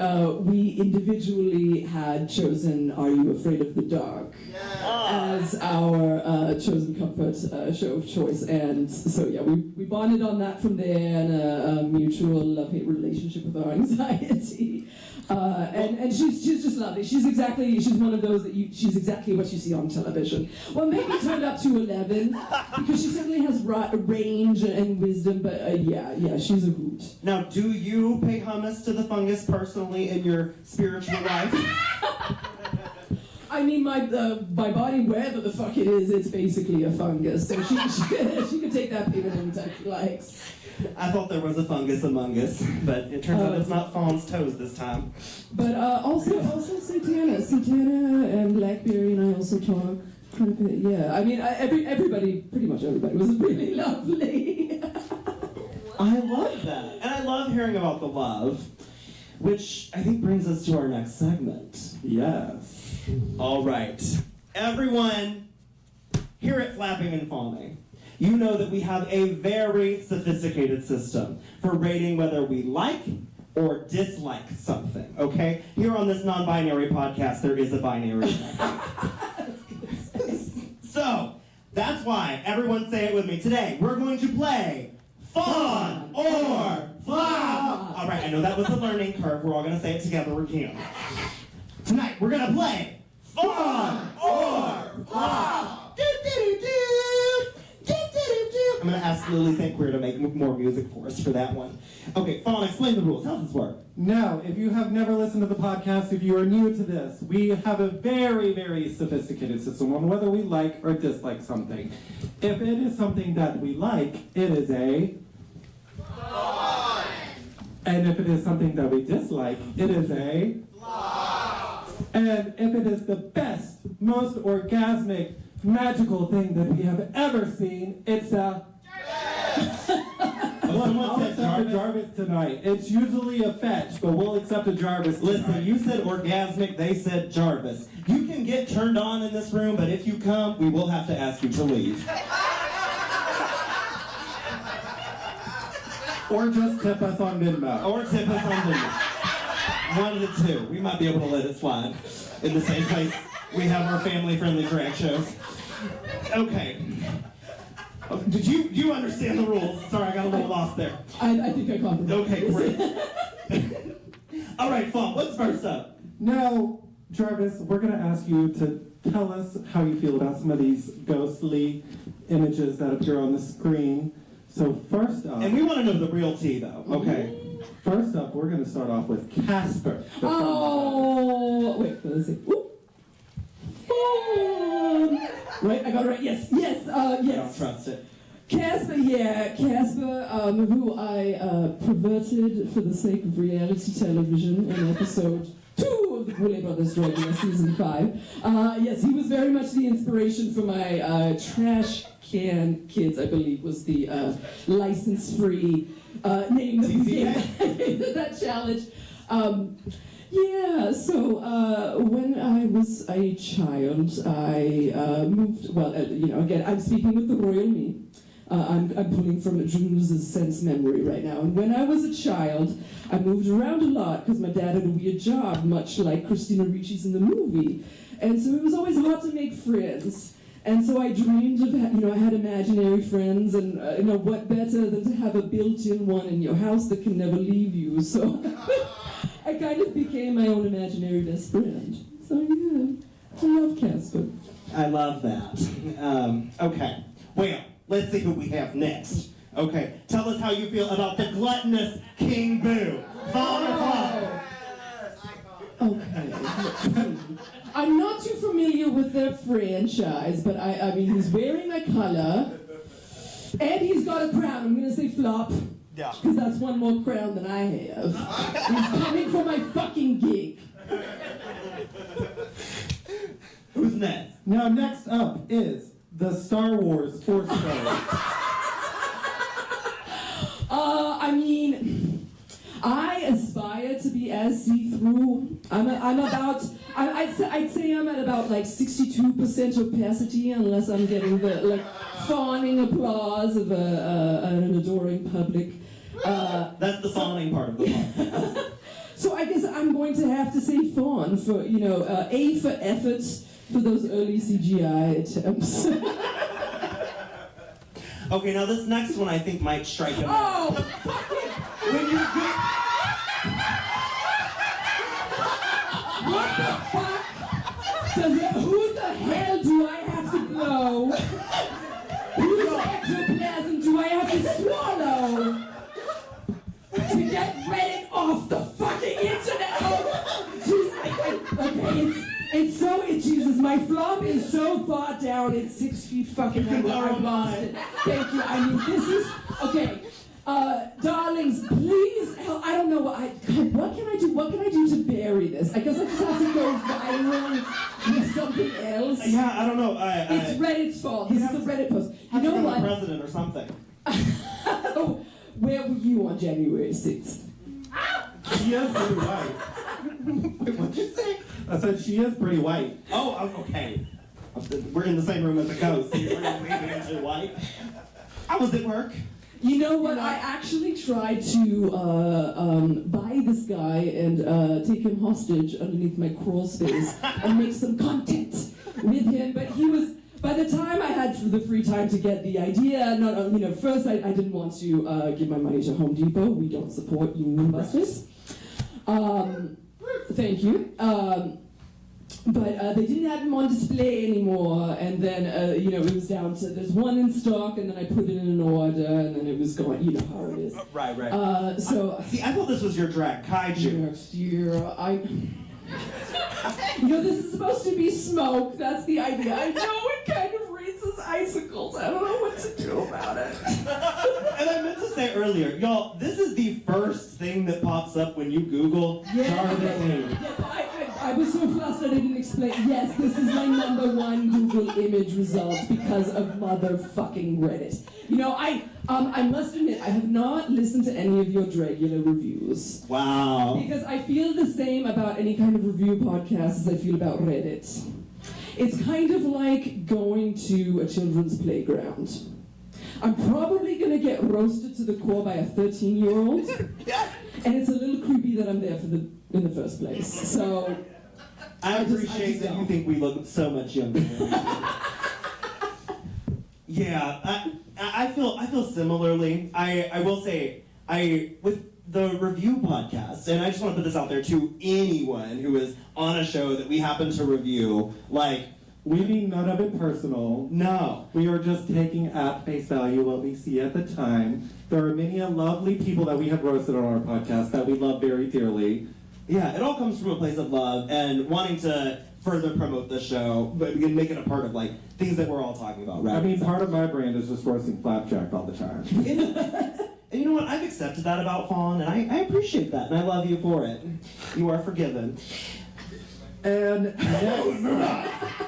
we individually had chosen Are You Afraid of the Dark as our chosen comfort show of choice. And so, yeah, we bonded on that from there, and a mutual love-hate relationship with our anxiety. And she's just lovely. She's one of those she's exactly what you see on television. Well, maybe turned up to 11, because she certainly has range and wisdom, but yeah, she's a hoot. Now, do you pay homage to the fungus personally in your spiritual life? I mean, my body, wherever the fuck it is, it's basically a fungus, so she can take that payment anytime she likes. I thought there was a fungus among us, but it turns out it's not Fawn's toes this time. But also Satana and Blackberry and I also talk quite a bit. Yeah, I mean, pretty much everybody was really lovely. I love that, and I love hearing about the love, which I think brings us to our next segment. Yes. All right, everyone, here at Flapping and Fawning, you know that we have a very sophisticated system for rating whether we like or dislike something, okay? Here on this non-binary podcast, there is a binary. So, that's why, everyone say it with me. Today, we're going to play Fawn or Flop. All right, I know that was a learning curve. We're all going to say it together again. Tonight, we're going to play Fawn or Flop. I'm going to ask Lily St. Queer to make more music for us for that one. Okay, Fawn, explain the rules. How does this work? Now, if you have never listened to the podcast, if you are new to this, we have a very, very sophisticated system on whether we like or dislike something. If it is something that we like, it is a... Fun. And if it is something that we dislike, it is a... Flop. And if it is the best, most orgasmic, magical thing that we have ever seen, it's a... Someone said a Jarvis tonight. It's usually a fetch, but we'll accept a Jarvis tonight. Listen, you said orgasmic, they said Jarvis. You can get turned on in this room, but if you come, we will have to ask you to leave. Or just tip us on Venmo. Or tip us on Venmo. One of the two. We might be able to let it slide. In the same place we have our family-friendly drag shows. Okay. Did you understand the rules? Sorry, I got a little lost there. I think I caught it. Okay, great. All right, Fawn, what's first up? Now, Jarvis, we're going to ask you to tell us how you feel about some of these ghostly images that appear on the screen. So first up... And we want to know the real tea, though, okay? First up, we're going to start off with Casper. Oh, wait, let's see. Ooh. Oh. Right, I got it right. Yes, yes, yes. I don't trust it. Casper, who I perverted for the sake of reality television in episode 2 of the Boulet Brothers Dragula season 5. Yes, he was very much the inspiration for my Trash Can Kids, I believe, was the license-free name that we gave that challenge. So when I was a child, I moved, again, I'm speaking with the royal me. I'm pulling from Jules' sense memory right now. And when I was a child, I moved around a lot because my dad had a weird job, much like Christina Ricci's in the movie. And so it was always hard to make friends. And so I dreamed of, I had imaginary friends, and what better than to have a built-in one in your house that can never leave you. So I kind of became my own imaginary best friend. So yeah, I love Casper. I love that. Okay, well, let's see who we have next. Okay, tell us how you feel about the gluttonous King Boo. Okay. I'm not too familiar with their franchise, but I mean, he's wearing my color, and he's got a crown. I'm gonna say flop, because that's one more crown than I have. He's coming for my fucking gig. Who's next? Now, next up is the Star Wars Force Ghost. I aspire to be as see-through. I'd say I'm at about like 62% opacity, unless I'm getting the fawning applause of an adoring public. That's the fawning part of the podcast. So I guess I'm going to have to say fawn for A for effort for those early CGI attempts. Okay, now this next one I think might strike a Oh, when you get... what the fuck? Who the hell do I have to blow? Whose ectoplasm do I have to swallow to get Reddit off the fucking internet? Oh, Jesus, my flop is so far down, it's 6 feet fucking under. I've lost it. Thank you. I mean, this is, okay. Darlings, please help. I don't know what can I do? What can I do to bury this? I guess I just have to go viral with something else. Yeah, I don't know. It's Reddit's fault. This is a Reddit post. You know what? President or something. Oh, where were you on January 6th? She is pretty white. What'd you say? I said she is pretty white. Oh, okay. We're in the same room as the ghost. So you're going to leave me into white? I was at work. You know what? I actually tried to buy this guy and take him hostage underneath my crawl space and make some content with him. But he was, by the time I had the free time to get the idea, first I didn't want to give my money to Home Depot. We don't support union busters. Thank you. But they didn't have him on display anymore, and then, it was down to, there's one in stock, and then I put it in an order, and then it was going, you know how it is. Right. I thought this was your drag kaiju. Next year, this is supposed to be smoke, that's the idea. I know it kind of raises icicles, I don't know what to do about it. And I meant to say earlier, y'all, this is the first thing that pops up when you Google Jarvis Hammer. Yes, I was so flustered I didn't explain. Yes, this is my #1 Google image result because of motherfucking Reddit. You know, I must admit, I have not listened to any of your Dragula reviews. Wow. Because I feel the same about any kind of review podcast as I feel about Reddit. It's kind of like going to a children's playground. I'm probably going to get roasted to the core by a 13-year-old. And it's a little creepy that I'm there in the first place. So I appreciate that you think we look so much younger. Yeah, I feel similarly. I will say, with the review podcast, and I just want to put this out there to anyone who is on a show that we happen to review, like, we mean none of it personal. No. We are just taking at face value what we see at the time. There are many lovely people that we have roasted on our podcast that we love very dearly. Yeah, it all comes from a place of love and wanting to further promote the show, but we can make it a part of, like, things that we're all talking about, right? I mean, part of my brand is just roasting Flapjack all the time. And you know what? I've accepted that about Fawn, and I appreciate that, and I love you for it. You are forgiven. And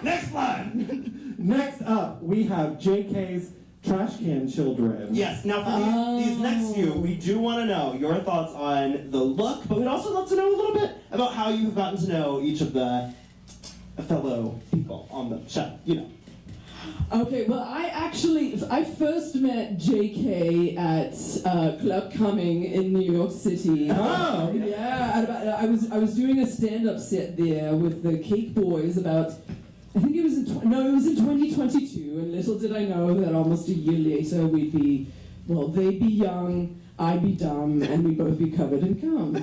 Next one! Next up, we have JK's Trash Can Children. Yes, now for these next few, we do want to know your thoughts on the look, but we'd also love to know a little bit about how you've gotten to know each of the fellow people on the show, you know. Okay, well, I first met JK at Club Cummin in New York City. Oh! Yeah, I was doing a stand-up set there with the Cake Boys about, I think it was in 2022, and little did I know that almost a year later we'd be, well, they'd be young, I'd be dumb, and we'd both be covered in cum.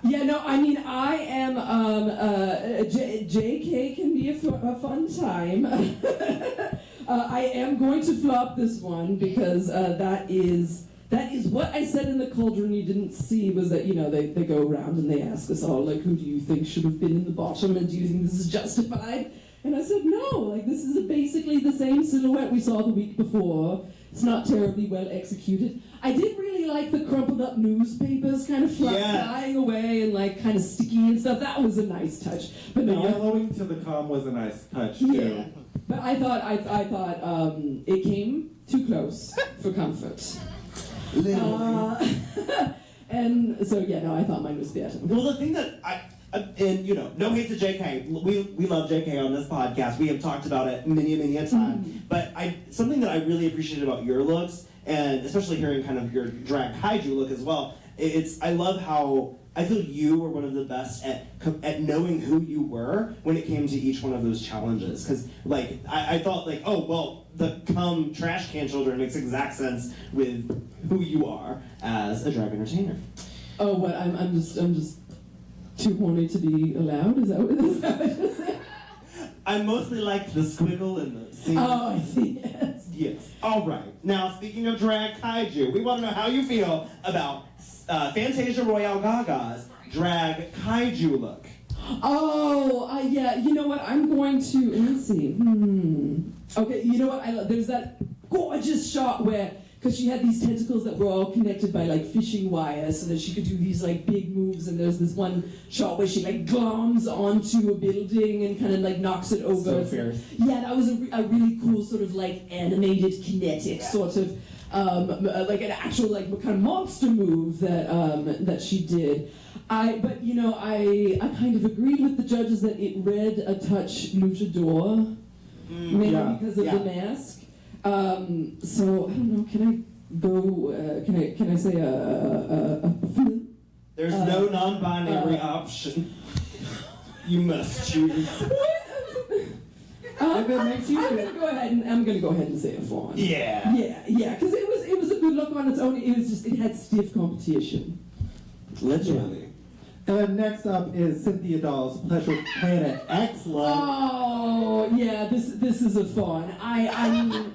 Yeah, no, I mean, I am, JK can be a fun time. I am going to flop this one because that is what I said in the cauldron you didn't see was that, you know, they go around and they ask us all, like, who do you think should have been in the bottom and do you think this is justified? And I said, no, like, this is basically the same silhouette we saw the week before. It's not terribly well executed. I did really like the crumpled up newspapers kind of flying away and like kind of sticky and stuff. That was a nice touch. But The no, yellowing to the com was a nice touch too. yeah. But I thought it came too close for comfort. And so yeah, no, I thought mine was better. Well, the thing that and you know, no hate to JK. We love JK on this podcast. We have talked about it many a time. But something that I really appreciated about your looks, and especially hearing kind of your drag kaiju look as well, I love how I feel you were one of the best at knowing who you were when it came to each one of those challenges. Because like I thought like, oh well, the cum trash can children makes exact sense with who you are as a drag entertainer. Oh, what? I'm just too horny to be allowed? Is that what you're saying? I mostly like the squiggle and the scene. Oh, I see. Yes. Yes. All right. Now, speaking of drag kaiju, we want to know how you feel about Fantasia Royale Gaga's drag kaiju look. Oh, yeah. You know what? I'm going to. Let's see. Okay. You know what? There's that gorgeous shot where. Because she had these tentacles that were all connected by like fishing wire so that she could do these like big moves, and there's this one shot where she like gloms onto a building and kind of like knocks it over. So fierce. Yeah, that was a really cool sort of like animated kinetic sort of like an actual like kind of monster move that she did. But you know, I kind of agreed with the judges that it read a touch luchador, maybe because of the mask. So I don't know. Can I go? Can I say a There's no non-binary option. You must choose. If it makes you I'm gonna go ahead and say a fawn. Yeah. Yeah. Because it was a good look on its own. It had stiff competition. Literally. And next up is Cynthia Doll's Pleasure Planet Excellent. Oh yeah, this is a fawn. I mean.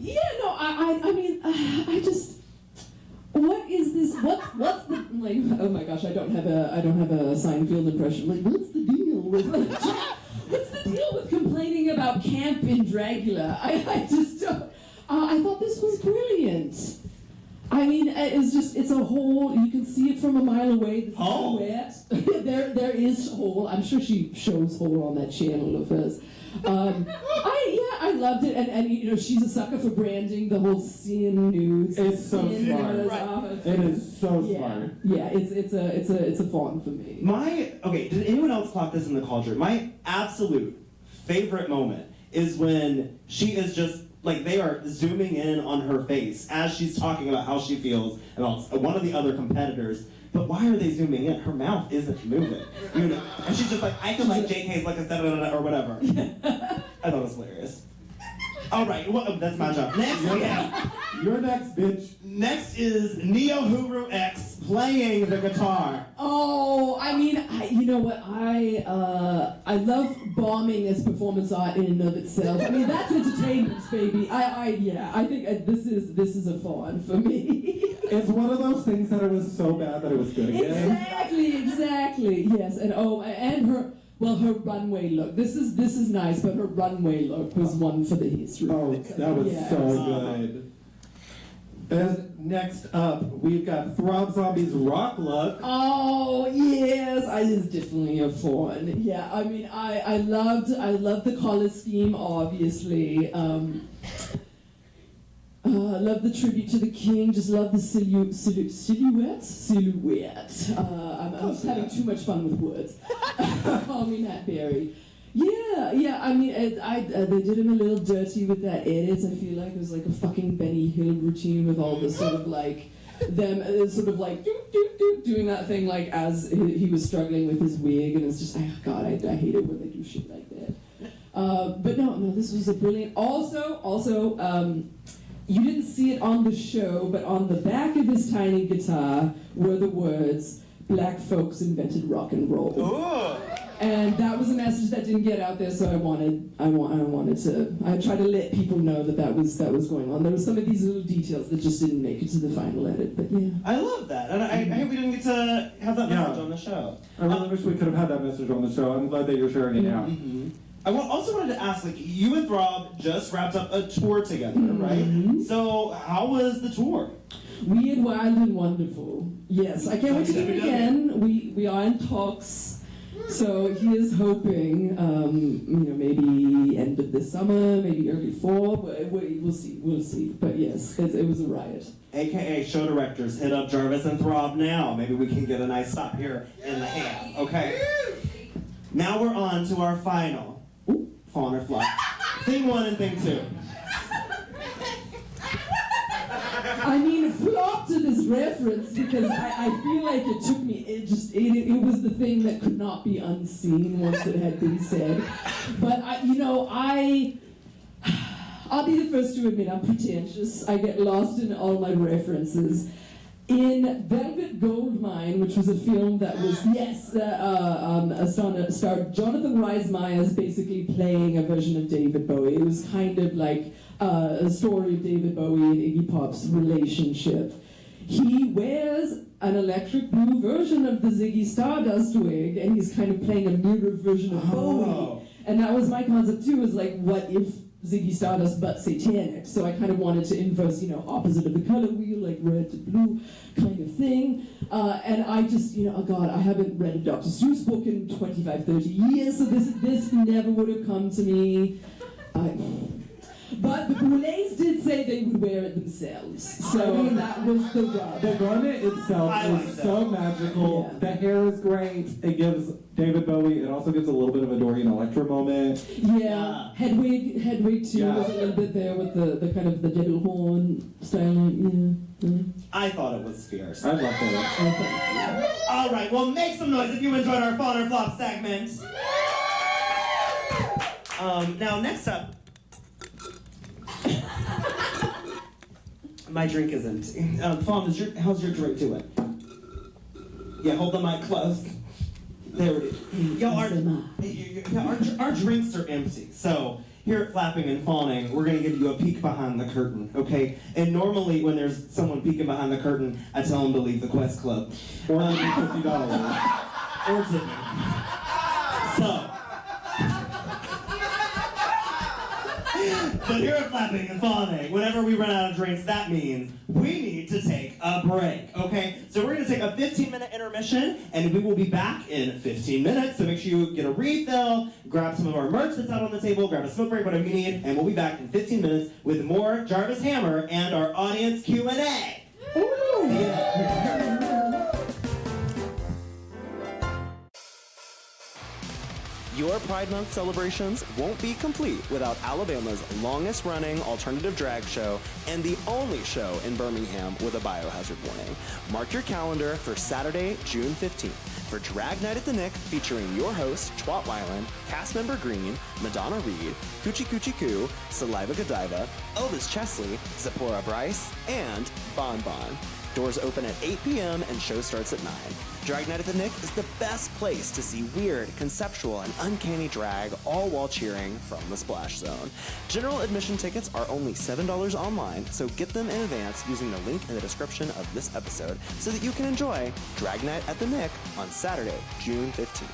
Yeah, no, I mean, I just, what is this? What's the like? Oh my gosh, I don't have a Seinfeld impression. Like, what's the deal with what's the deal with complaining about camp in Dragula? I just don't. I thought this was brilliant. I mean, it's a whole. You can see it from a mile away. The silhouette. There is Heaux. I'm sure she shows Heaux on that channel of hers. I loved it, and you know, she's a sucker for branding. The whole seeing nudes. It's so smart. It is so smart. Yeah, it's a fawn for me. Did anyone else clock this in the cauldron? My absolute favorite moment is when she is just, like, they are zooming in on her face as she's talking about how she feels about one of the other competitors. But why are they zooming in? Her mouth isn't moving. You know? And she's just like, I can like JK's like a da-da-da-da or whatever. I thought it was hilarious. All right, well, that's my job. Next, You're next, bitch. Next is Neo Huru X playing the guitar. Oh, I mean, you know what? I love bombing as performance art in and of itself. I mean, that's entertainment, baby. I think this is a fawn for me. It's one of those things that it was so bad that it was good again. Exactly. Yes, and her. Well, her runway look. This is nice, but her runway look was one for the history. Oh, that was so good. And next up, we've got Throb Zombie's rock look. Oh yes, it's definitely a fawn. Yeah, I mean, I loved the color scheme, obviously. Love the tribute to the king. Just love the silhouette. I'm just having too much fun with words. Call me Matt Berry. Yeah. I mean, they did him a little dirty with that edit. I feel like it was like a fucking Benny Hill routine with all the sort of like them sort of like doing that thing like as he was struggling with his wig, and it's just I hate it when they do shit like that. But no, this was a brilliant. Also. You didn't see it on the show, but on the back of his tiny guitar were the words, "Black folks invented rock and roll." Ooh. And that was a message that didn't get out there, so I tried to let people know that was going on. There were some of these little details that just didn't make it to the final edit, but yeah. I love that, and I hope we didn't get to have that message on the show. I really wish we could have had that message on the show. I'm glad that you're sharing it now. Mm-hmm. I also wanted to ask, like, you and Throb just wrapped up a tour together, right? So how was the tour? Weird, wild, and wonderful. Yes, I can't wait to do it again. We are in talks, so he is hoping, maybe end of this summer, maybe early fall. But we'll see. But yes, it was a riot. AKA show directors, hit up Jarvis and Throb now. Maybe we can get a nice stop here in the hand. Okay. Now we're on to our final fawn or flop. Thing 1 and thing 2. I mean, flop to this reference because I feel like it took me. It was the thing that could not be unseen once it had been said. But I'll be the first to admit I'm pretentious. I get lost in all my references. In Velvet Goldmine, which was a film that was, starred Jonathan Rhys Meyers basically playing a version of David Bowie. It was kind of like a story of David Bowie and Iggy Pop's relationship. He wears an electric blue version of the Ziggy Stardust wig, and he's kind of playing a mirror version of Bowie. And that was my concept too, was like, what if Ziggy Stardust but satanic? So I kind of wanted to inverse, opposite of the color wheel, like red to blue kind of thing. And I just, I haven't read a Dr. Seuss book in 25, 30 years, so this never would have come to me. But the Boulets did say they would wear it themselves, so that was the rub. The garment itself is so magical. Yeah. The hair is great. It gives David Bowie, it also gives a little bit of a Dorian Electra moment. Yeah, Hedwig too was a little bit there with the kind of the devil horn styling. Yeah. I thought it was fierce. I loved it. All right, well, make some noise if you enjoyed our Fawn or Flop segment. Now, next up, my drink is empty. Fawn, how's your drink doing? Yeah, hold the mic close. There it is. Our drinks are empty. So here at Flapping and Fawning, we're going to give you a peek behind the curtain, okay? And normally when there's someone peeking behind the curtain, I tell them to leave the Quest Club. Or $50. Or tip me. So, But here at Flapping and Fawning, whenever we run out of drinks, that means we need to take a break, okay? So we're gonna take a 15-minute intermission, and we will be back in 15 minutes, so make sure you get a refill, grab some of our merch that's out on the table, grab a smoke break, whatever you need, and we'll be back in 15 minutes with more Jarvis Hammer and our audience Q&A. Your Pride Month celebrations won't be complete without Alabama's longest-running alternative drag show and the only show in Birmingham with a biohazard warning. Mark your calendar for Saturday, June 15th for Drag Night at the Nick featuring your host, Twhat Weiland, cast member Green, Madonna Reed, Coochie Coochie Coo, Saliva Godiva, Elvis Chesley, Zipporah Brice, and Bon Bon. Doors open at 8 p.m. and show starts at 9. Drag Night at the Nick is the best place to see weird, conceptual, and uncanny drag, all while cheering from the Splash Zone. General admission tickets are only $7 online, so get them in advance using the link in the description of this episode so that you can enjoy Drag Night at the Nick on Saturday, June 15th.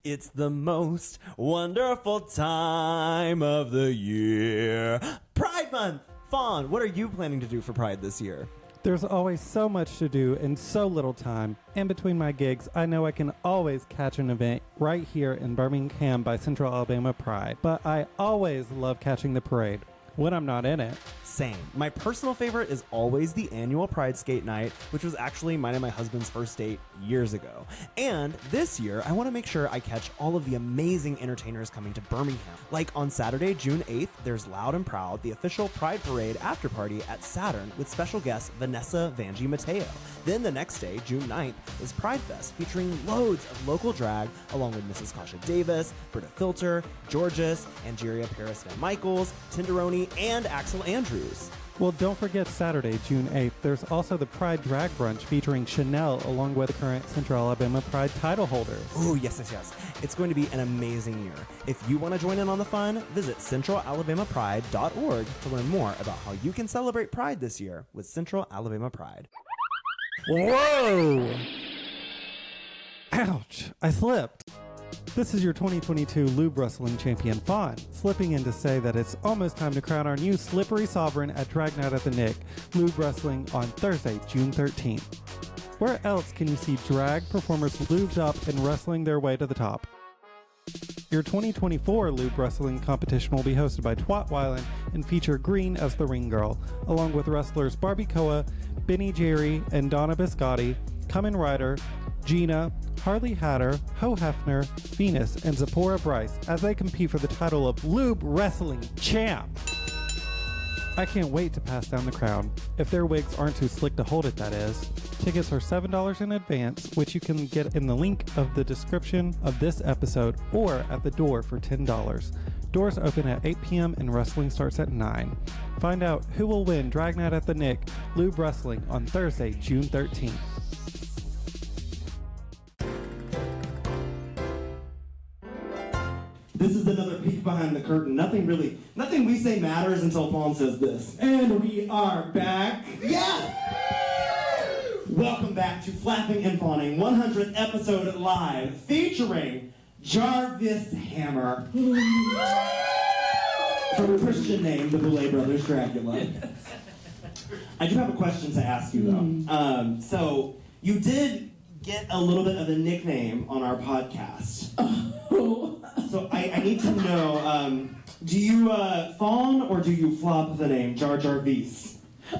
It's the most wonderful time of the year. Pride Month! Fawn, what are you planning to do for Pride this year? There's always so much to do in so little time. In between my gigs, I know I can always catch an event right here in Birmingham by Central Alabama Pride. But I always love catching the parade when I'm not in it. Same. My personal favorite is always the annual Pride Skate Night, which was actually mine and my husband's first date years ago. And this year, I want to make sure I catch all of the amazing entertainers coming to Birmingham. Like on Saturday, June 8th, there's Loud and Proud, the official Pride Parade after party at Saturn with special guest Vanessa Vanjie Mateo. Then the next day, June 9th, is Pride Fest featuring loads of local drag along with Mrs. Kasha Davis, Britta Filter, Georges, Angeria Paris Van Michaels, Tenderoni, and Axel Andrews. Well, don't forget Saturday, June 8th, there's also the Pride Drag Brunch featuring Chanel along with the current Central Alabama Pride title holders. Oh, yes. It's going to be an amazing year. If you want to join in on the fun, visit centralalabamapride.org to learn more about how you can celebrate Pride this year with Central Alabama Pride. Whoa! Ouch, I slipped. This is your 2022 Lube Wrestling Champion Fawn, slipping in to say that it's almost time to crown our new slippery sovereign at Drag Night at the Nick, Lube Wrestling on Thursday, June 13th. Where else can you see drag performers lubed up and wrestling their way to the top? Your 2024 Lube Wrestling competition will be hosted by Twhat Weiland and feature Green as the ring girl, along with wrestlers Barbi, Benni, Jerri, and Donna Biscott, Cummin, Ryder, Gina, Harley, Heaux, Heffner, Venus, and Zipporah Brice as they compete for the title of Lube Wrestling Champ. I can't wait to pass down the crown. If their wigs aren't too slick to hold it, that is. Tickets are $7 in advance, which you can get in the link of the description of this episode or at the door for $10. Doors open at 8 p.m. and wrestling starts at 9. Find out who will win Drag Night at the Nick, Lube Wrestling on Thursday, June 13th. This is another peek behind the curtain. Nothing we say matters until Fawn says this. And we are back. Yes! Welcome back to Flapping and Fawning, 100th episode live, featuring Jarvis Hammer. From a Christian name, the Boulet brothers, Dragula. I do have a question to ask you, though. So, you did get a little bit of a nickname on our podcast. So I need to know, do you fawn or do you flop the name Jar Jarvis? I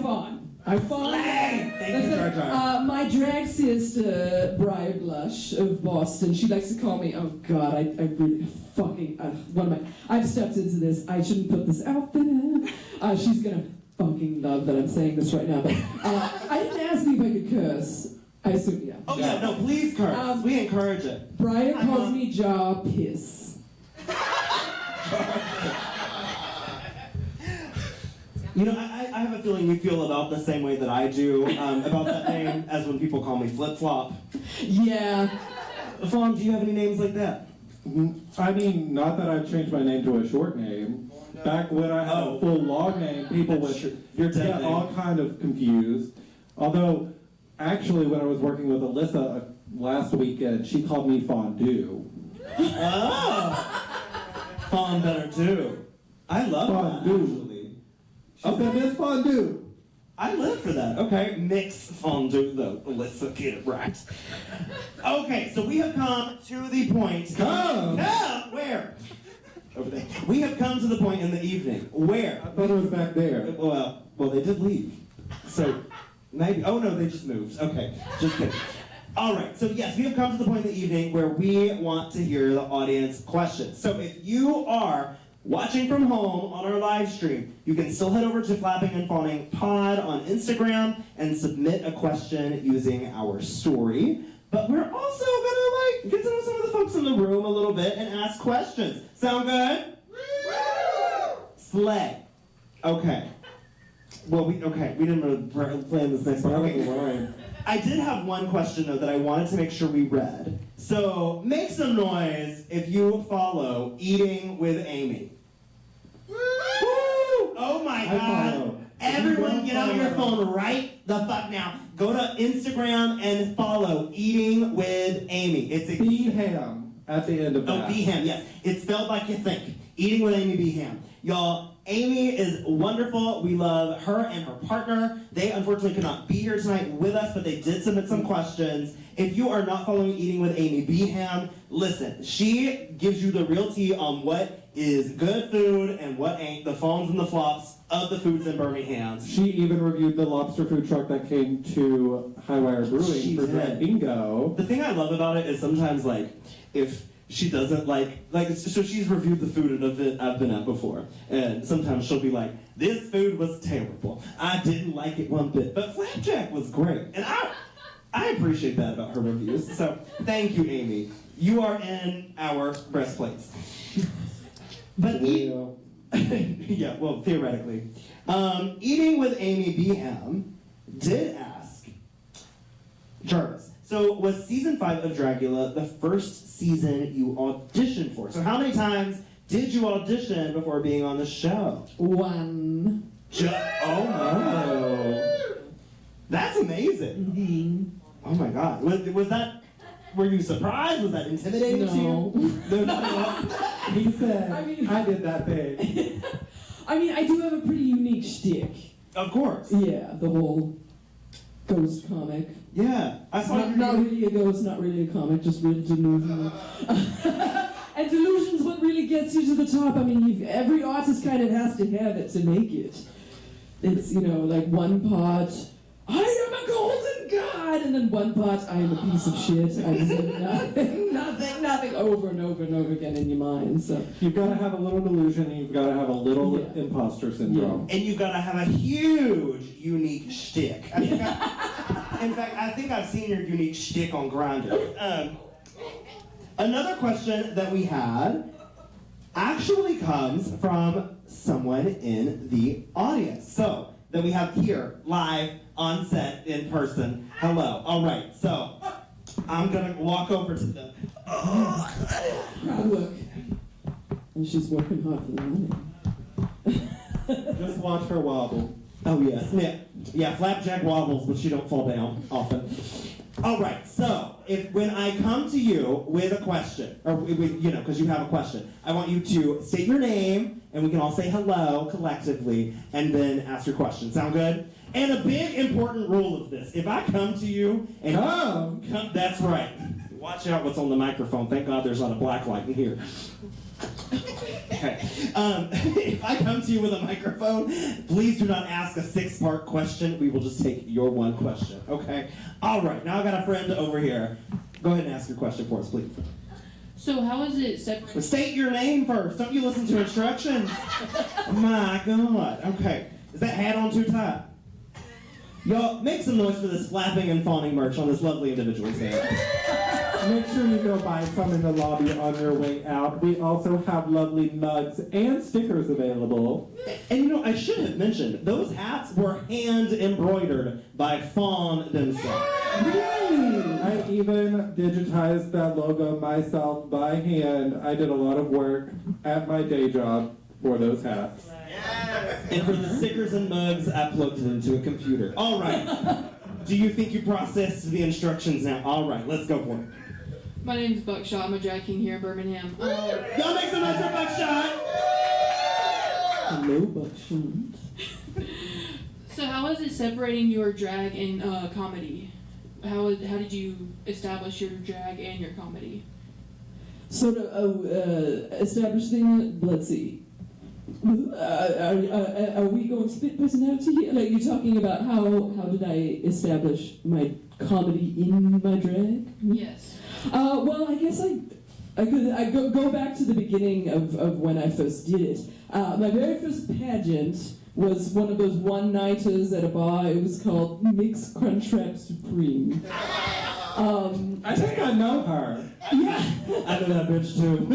fawn. I fawn. Thank you, Jar Jar. My drag sister, Briar Blush of Boston, she likes to call me, oh God, I really fucking, I've stepped into this, I shouldn't put this out there. She's gonna fucking love that I'm saying this right now, but I didn't ask you if I could curse. I assume, yeah. Oh yeah, no, please curse. We encourage it. Briar calls me Jar Piss. You know, I have a feeling you feel about the same way that I do about that name as when people call me Flip Flop. Yeah. Fawn, do you have any names like that? I mean, not that I've changed my name to a short name. Back when I had a full long name, people would get all kind of confused. Although, actually, when I was working with Alyssa last weekend, she called me fondue. Oh! Fawn better too. I love Fondue. that, actually. She said, Miss Fondue. I live for that. Okay, mix fondue though. Let's get it right. Okay, so we have come to the point. Come? Where? Over there. We have come to the point in the evening where. I thought it was back there. Well, they did leave. So maybe. Oh no, they just moved. Okay, just kidding. All right. So yes, we have come to the point in the evening where we want to hear the audience questions. So if you are watching from home on our live stream, you can still head over to flappingandfawningpod on Instagram and submit a question using our story. But we're also gonna get to know some of the folks in the room a little bit and ask questions. Sound good? Slay. Okay. Well, we didn't really plan this next part. Okay. I did have one question though that I wanted to make sure we read. So make some noise if you follow Eating with Amy. Woo! Oh my God! Everyone get out your phone right the fuck now. Go to Instagram and follow Eating with Amy. It's B-ham at the end of that. Oh, B-ham, yes. It's spelled like you think. Eating with Amy B-ham. Y'all, Amy is wonderful. We love her and her partner. They unfortunately could not be here tonight with us, but they did submit some questions. If you are not following Eating with Amy B-ham, listen, she gives you the real tea on what is good food and what ain't, the fawns and the flops of the foods in Birmingham. She even reviewed the lobster food truck that came to Highwire Brewing She for did. Drag Bingo. The thing I love about it is sometimes, if she doesn't so she's reviewed the food at an event I've been at before, and sometimes she'll be like, this food was terrible. I didn't like it one bit, but Flapjack was great. And I appreciate that about her reviews. So thank you, Amy. You are in our breastplates. But yeah, well, theoretically. Eating with Amy B-ham did ask, Jarvis, so was season 5 of Dragula the first season you auditioned for? So how many times did you audition before being on the show? One. Oh no. That's amazing. Mm-hmm. Oh my God. Was that, were you surprised? Was that intimidating to No. you? No. He said, I I did that thing. I mean, I do have a pretty unique shtick. Of course. Yeah, the whole ghost comic. Yeah. I saw Not really a ghost, not really a comic, just really delusional. And delusion's what really gets you to the top. I mean, every artist kind of has to have it to make it. It's, like one part, I am a golden god, and then one part, I am a piece of shit. I just have nothing, over and over and over again in your mind. So You've got to have a little delusion, and you've got to have a little imposter syndrome. And you've got to have a huge, unique shtick. In fact, I think I've seen your unique shtick on Grindr. Another question that we had actually comes from someone in the audience. So, that we have here, live, on set, in person. Hello. All right, so I'm going to walk over to them. proud work. And she's working hard for the money. Just watch her wobble. Oh, yes. Yeah, Flapjack wobbles, but she don't fall down often. All right, so when I come to you with a question, or because you have a question, I want you to state your name, and we can all say hello collectively, and then ask your question. Sound good? And a big important rule of this: if I come to you and come, that's right. Watch out what's on the microphone. Thank God there's not a black light in here. Okay. If I come to you with a microphone, please do not ask a 6-part question. We will just take your one question, okay? All right, now I've got a friend over here. Go ahead and ask your question for us, please. So how is it separate? State your name first. Don't you listen to instructions? My God. Okay. Is that hat on too tight? Y'all, make some noise for this flapping and fawning merch on this lovely individual's head. Make sure you go buy some in the lobby on your way out. We also have lovely mugs and stickers available. And I should have mentioned, those hats were hand embroidered by Fawn themselves. Really? I even digitized that logo myself by hand. I did a lot of work at my day job for those hats. And for the stickers and mugs, I plugged it into a computer. All right. do you think you processed the instructions now? All right, let's go for it. My name's Buckshot. I'm a drag king here in Birmingham. Y'all make some noise for Buckshot! Hello, Buckshot. So how is it separating your drag and comedy? How did you establish your drag and your comedy? Sort of establishing, let's see. Are we going split personality here? Like, you're talking about how did I establish my comedy in my drag? Yes. Well, I guess I could go back to the beginning of when I first did it. My very first pageant was one of those one-nighters at a bar. It was called Mix Crunchwrap Supreme. I think I know her. Yeah. I know that bitch too.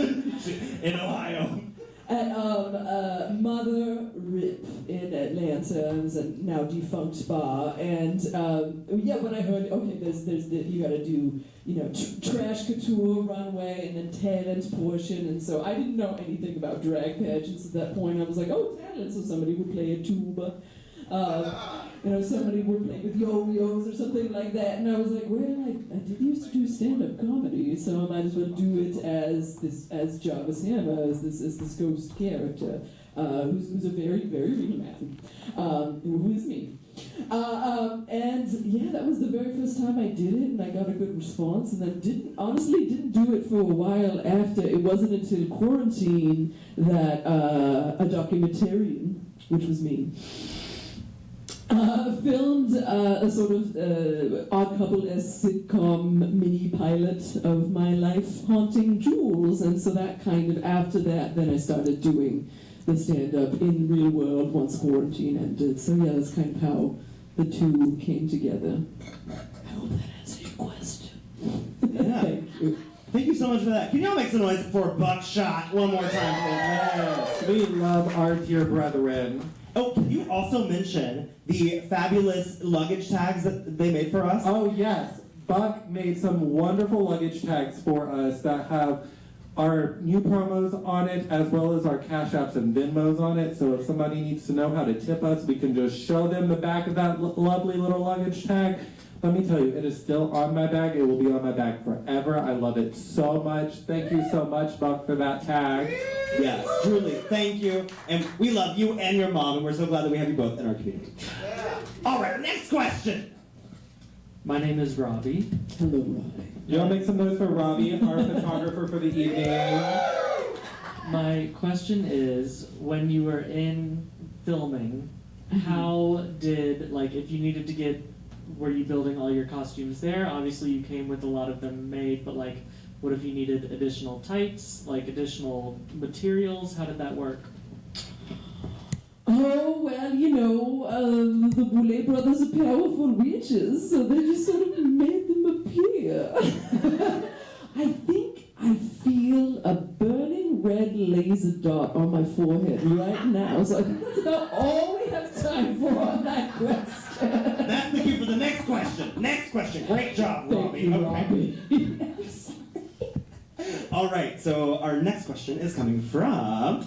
In Ohio. At Mother Rip in Atlanta. It was a now defunct bar. And yeah, when I heard, okay, there's you gotta do, trash couture, runway, and then talent portion. And so I didn't know anything about drag pageants at that point. I was like, oh, talent, so somebody would play a tuba. Somebody would play with yo-yos or something like that. And I was like, well, I did used to do stand-up comedy, so I might as well do it as Jarvis Hammer, as this ghost character, who's a very, very real man, who is me. And yeah, that was the very first time I did it, and I got a good response, and then didn't do it for a while after. It wasn't until quarantine that a documentarian, which was me, filmed a sort of Odd Couple-esque sitcom mini pilot of my life haunting Jules, and so that kind of, after that, then I started doing the stand-up in real world once quarantine ended. So yeah, that's kind of how the two came together. I hope that answers your question. Yeah. Thank you. Thank you so much for that. Can y'all make some noise for Buckshot one more time, Yes, we love our dear brethren. Oh, can you also mention the fabulous luggage tags that they made for us? Oh yes, Buck made some wonderful luggage tags for us that have our new promos on it, as well as our Cash Apps and Venmos on it. So if somebody needs to know how to tip us, we can just show them the back of that lovely little luggage tag. Let me tell you, it is still on my bag. It will be on my bag forever. I love it so much. Thank you so much, Buck, for that tag. Yes, truly, thank you. And we love you and your mom, and we're so glad that we have you both in our community. All right, next question. My name is Robbie. Hello, Robbie. Y'all make some noise for Robbie, our photographer for the evening. My question is, when you were in filming, how did, if you needed to get, were you building all your costumes there? Obviously you came with a lot of them made, but what if you needed additional tights, additional materials? How did that work? Oh, well, the Boulet brothers are powerful witches, so they just sort of made them appear. I think I feel a burning red laser dot on my forehead right now, so I think that's about all we have time for on that question. That's the cue for the next question. Next question. Great job, Robbie. Thank you, Okay. Robbie. Yes. All right, so our next question is coming from...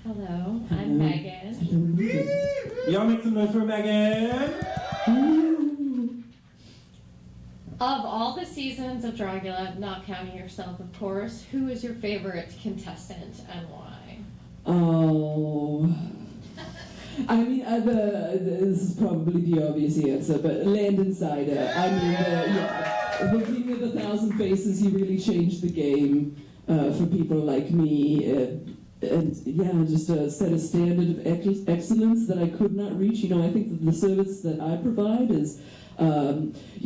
Hello, I'm Megan. Y'all make some noise for Megan. Of all the seasons of Dragula, not counting yourself, of course, who is your favorite contestant and why? Oh... I mean, this is probably the obvious answer, but Land Insider. I mean, the King of 1,000 Faces, he really changed the game for people like me. And yeah, just set a standard of excellence that I could not reach. I think that the service that I provide is, we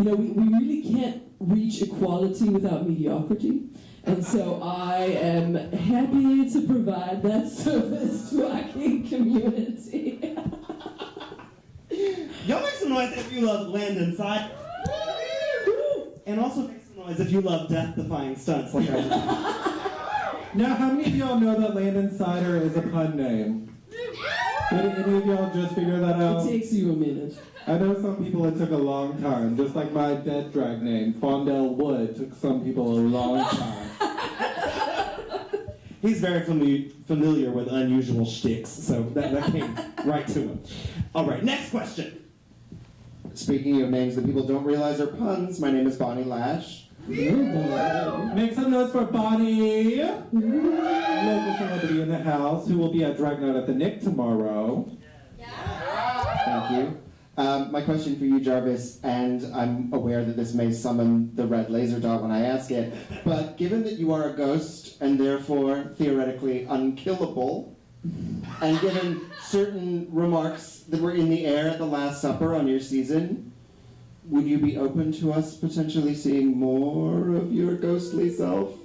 really can't reach equality without mediocrity. And so I am happy to provide that service to our King community. Y'all make some noise if you love Land Inside. And also make some noise if you love death-defying stunts like I do. Now, how many of y'all know that Land Insider is a pun name? Did any of y'all just figure that out? It takes you a minute. I know some people it took a long time, just like my dead drag name, Fondell Wood, took some people a long time. He's very familiar with unusual shticks, so that came right to him. All right, next question. Speaking of names that people don't realize are puns, my name is Bonnie Lash. Make some notes for Bonnie, local celebrity in the house, who will be at Drag Night at the Nick tomorrow. Thank you. My question for you, Jarvis, and I'm aware that this may summon the red laser dot when I ask it, but given that you are a ghost and therefore theoretically unkillable, and given certain remarks that were in the air at the Last Supper on your season, would you be open to us potentially seeing more of your ghostly self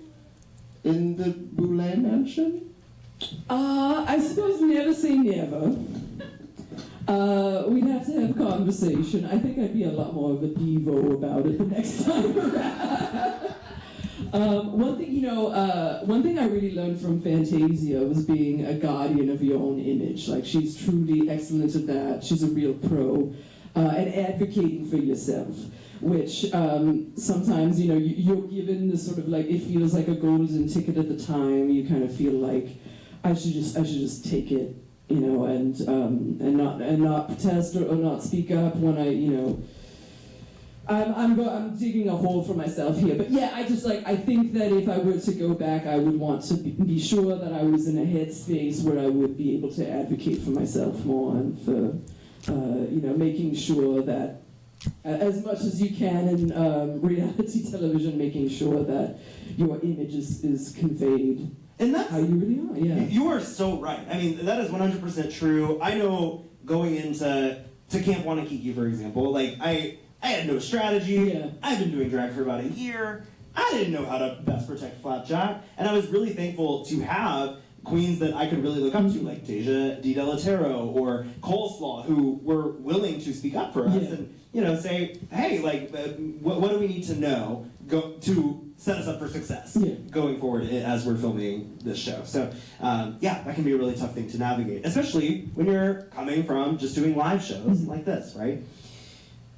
in the Boulet mansion? I suppose never say never. We'd have to have a conversation. I think I'd be a lot more of a divo about it the next time around. One thing I really learned from Fantasia was being a guardian of your own image. Like, she's truly excellent at that. She's a real pro. And advocating for yourself, which sometimes, you're given this sort of like, it feels like a golden ticket at the time. You kind of feel like, I should just take it, and not protest or not speak up when I'm digging a hole for myself here. But yeah, I think that if I were to go back, I would want to be sure that I was in a headspace where I would be able to advocate for myself more and for, making sure that as much as you can in reality television, making sure that your image is conveyed. And that's how you really are, yeah. You are so right. I mean, that is 100% true. I know going into Camp Wanakiki, for example, like, I had no strategy. Yeah. I've been doing drag for about a year. I didn't know how to best protect Flapjack. And I was really thankful to have queens that I could really look up to, like Deja Di Delatero or Coleslaw, who were willing to speak up for us and, say, hey, like, what do we need to know to set us up for success going forward as we're filming this show. So, that can be a really tough thing to navigate, especially when you're coming from just doing live shows like this, right?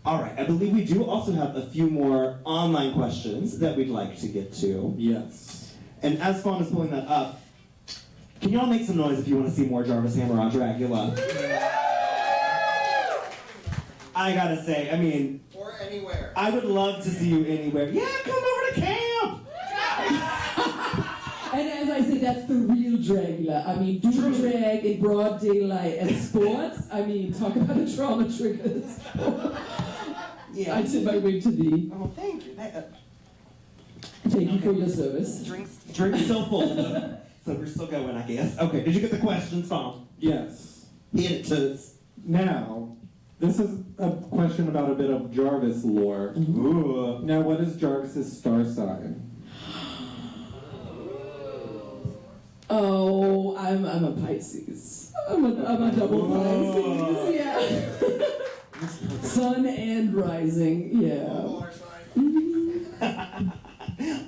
All right, I believe we do also have a few more online questions that we'd like to get to. Yes. And as Fawn is pulling that up, can y'all make some noise if you want to see more Jarvis Hammer on Dragula? I gotta say, I mean... Or anywhere. I would love to see you anywhere. Yeah, come over to camp! And as I say, that's the real Dragula. I mean, do drag in broad daylight and sports. I mean, talk about a trauma triggers. Yeah. I tip my wig to thee. Oh, thank you. Thank you for your service. Drink's still full. So we're still going, I guess. Okay, did you get the questions, Tom? Yes. Hit it, Toots. Now, this is a question about a bit of Jarvis lore. Ooh. Now, what is Jarvis's star sign? Oh, I'm a Pisces. I'm a double Pisces. Yeah. Sun and rising. Yeah.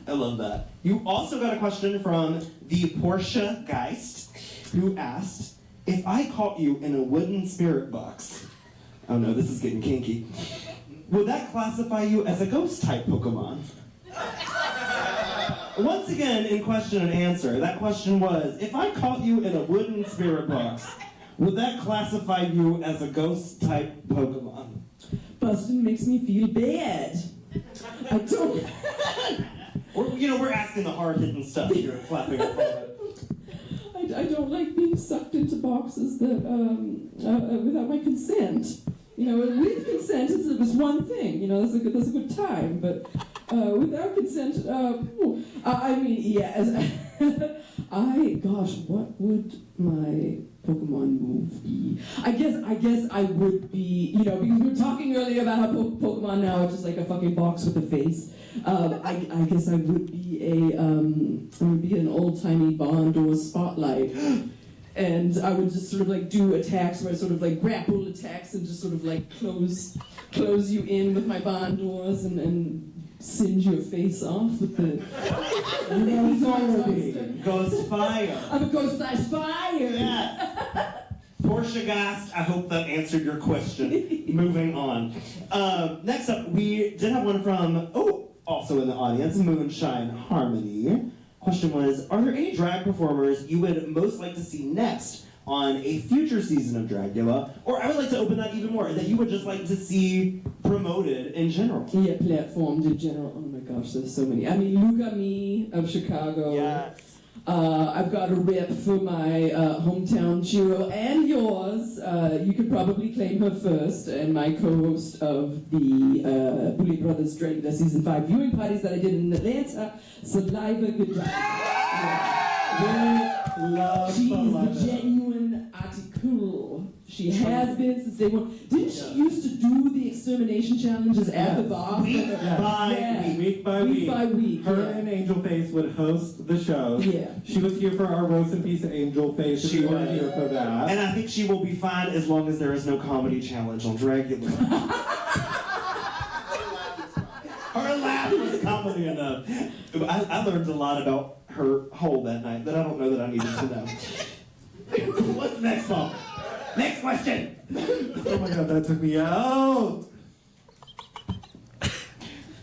I love that. You also got a question from the Portia Geist, who asked, if I caught you in a wooden spirit box, oh no, this is getting kinky, would that classify you as a ghost-type Pokemon? Once again, in question and answer, that question was, if I caught you in a wooden spirit box, would that classify you as a ghost-type Pokemon? Bustin' makes me feel bad. I don't... We're asking the hard-hitting stuff here at Flapping Over. I don't like being sucked into boxes that without my consent. With consent, it's one thing. That's a good time. But without consent, what would my Pokemon move be? I guess I would be, because we were talking earlier about how Pokemon now are just like a fucking box with a face. I guess I would be an old-timey Bond or Spotlight. And I would just sort of like do attacks where I sort of like grapple attacks and just sort of like close you in with my barn doors and singe your face off with the Ghost Fire. I'm a ghost fire. Yes. Portia Gast, I hope that answered your question. Moving on. Next up, we did have one from, also in the audience, Moonshine Harmony. Question was, are there any drag performers you would most like to see next on a future season of Dragula, or I would like to open that even more, that you would just like to see promoted in general. Yeah, platformed in general. Oh my gosh, there's so many. I mean, look at me of Chicago. Yes. I've got a rep for my hometown Giro and yours. You could probably claim her first, and my co-host of the Boulet Brothers Dragula Season 5 viewing parties that I did in Atlanta, Saliva Goodbye. She's the genuine article. She has been since day one. Didn't she used to do the extermination challenges at the bar? Week by week. Her and Angel Face would host the shows. Yeah. She was here for our Roast in Peace Angel Face. She was here for that. And I think she will be fine as long as there is no comedy challenge on Dragula. Her laugh was comedy enough. I learned a lot about her hole that night that I don't know that I needed to know. What's next, Paul? Next question. Oh my god, that took me out.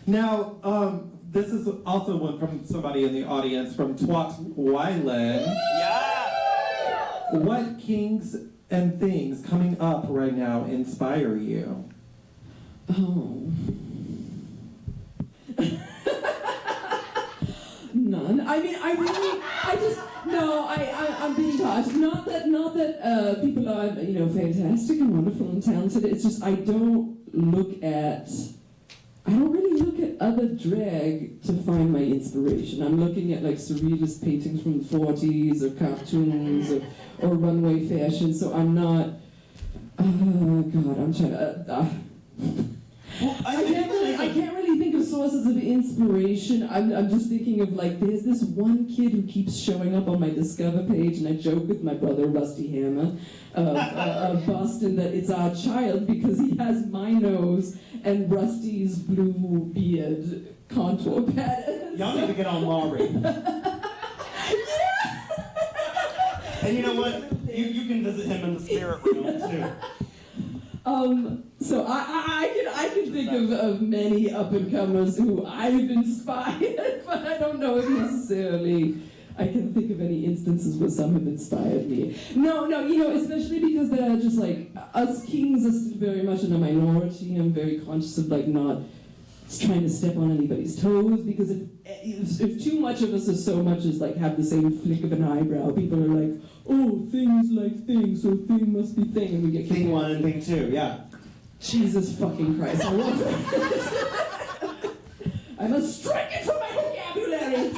Now, this is also one from somebody in the audience from Twhat Weiland. Yeah. What kings and things coming up right now inspire you? Oh. None. I mean, I'm being touched. Not that people are, fantastic and wonderful and talented. It's just I don't really look at other drag to find my inspiration. I'm looking at like surrealist paintings from the 40s or cartoons or runway fashion. So I'm not. Oh God, I'm trying to. I can't really think of sources of inspiration. I'm just thinking of like, there's this one kid who keeps showing up on my Discover page, and I joke with my brother, Rusty Hammer, of Boston, that it's our child because he has my nose and Rusty's blue beard contour patterns. Y'all need to get on Maury. And you know what? You can visit him in the spirit realm too. So I can think of many up-and-comers who I've inspired, but I don't know if necessarily I can think of any instances where some have inspired me. No, especially because they're just like, us kings are still very much in a minority. I'm very conscious of like not trying to step on anybody's toes, because if too much of us are so much as like have the same flick of an eyebrow, people are like, oh, things like things, so thing must be thing, and we get thing one and thing two, yeah. Jesus fucking Christ, I love it. I must strike it from my vocabulary,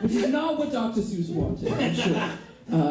which is not what Dr. Seuss wanted, I'm sure.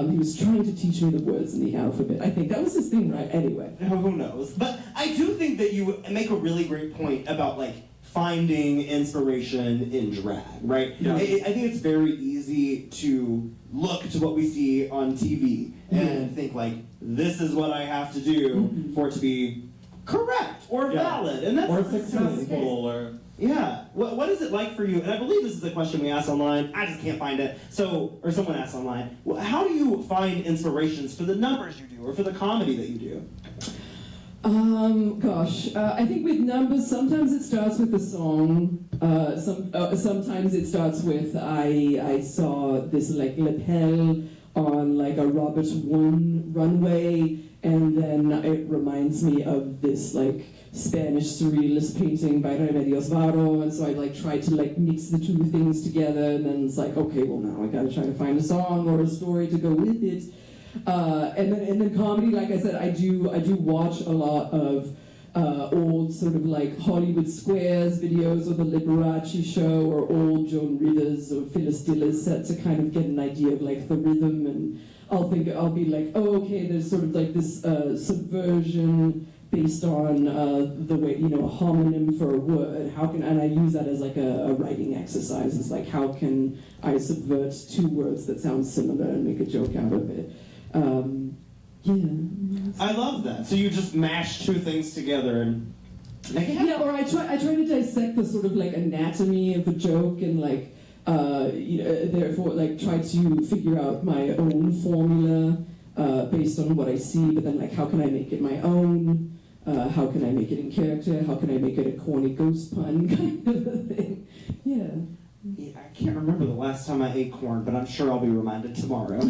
He was trying to teach me the words in the alphabet. I think that was his thing, right? Anyway. Who knows? But I do think that you make a really great point about like finding inspiration in drag, right? Yeah. I think it's very easy to look to what we see on TV and think like, this is what I have to do for it to be correct or valid, and that's or successful, or yeah. What is it like for you? And I believe this is a question we asked online. I just can't find it. So, or someone asked online. Well, how do you find inspirations for the numbers you do or for the comedy that you do? I think with numbers, sometimes it starts with a song. Sometimes it starts with I saw this like lapel on like a Robert One runway, and then it reminds me of this like Spanish surrealist painting by Remedios Varo, and so I like try to like mix the two things together, and then it's like, okay, well now I gotta try to find a song or a story to go with it. And then comedy, like I said, I do watch a lot of old sort of like Hollywood Squares videos or the Liberace show or old Joan Rivers or Phyllis Diller's set to kind of get an idea of like the rhythm, and I'll be like, oh, okay, there's sort of like this subversion based on the way, a homonym for a word. And I use that as like a writing exercise. It's like, how can I subvert two words that sound similar and make a joke out of it? I love that. So you just mash two things together and or I try to dissect the sort of like anatomy of a joke and like therefore like try to figure out my own formula based on what I see, but then like how can I make it my own? How can I make it in character? How can I make it a corny ghost pun kind of a thing? Yeah, I can't remember the last time I ate corn, but I'm sure I'll be reminded tomorrow.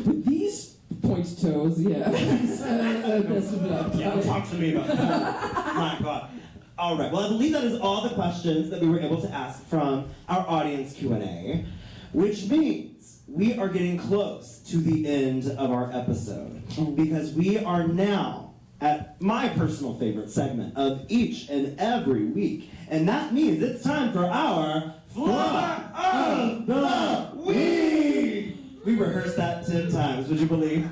With these pointed toes, yeah. Best of luck. Yeah, talk to me about that. My God. All right. Well, I believe that is all the questions that we were able to ask from our audience Q&A, which means we are getting close to the end of our episode because we are now at my personal favorite segment of each and every week, and that means it's time for our Flop of the Week. We rehearsed that 10 times. Would you believe?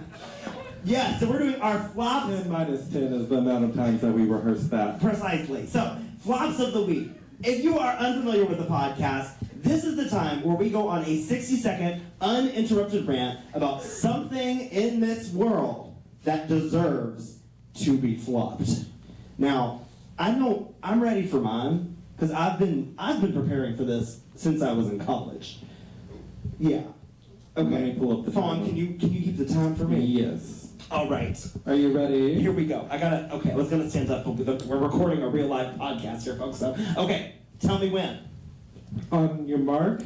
Yeah, so we're doing our flops. 10 minus 10 is the amount of times that we rehearsed that. Precisely. So, flops of the week. If you are unfamiliar with the podcast, this is the time where we go on a 60-second uninterrupted rant about something in this world that deserves to be flopped. Now, I know I'm ready for mine because I've been preparing for this since I was in college. Yeah. Okay. Let me pull up the Fawn, timer. can you keep the time for me? Yes. All right. Are you ready? Here we go. Okay, I was gonna stand up, but we're recording a real live podcast here, folks, so. Okay, tell me when. On your mark,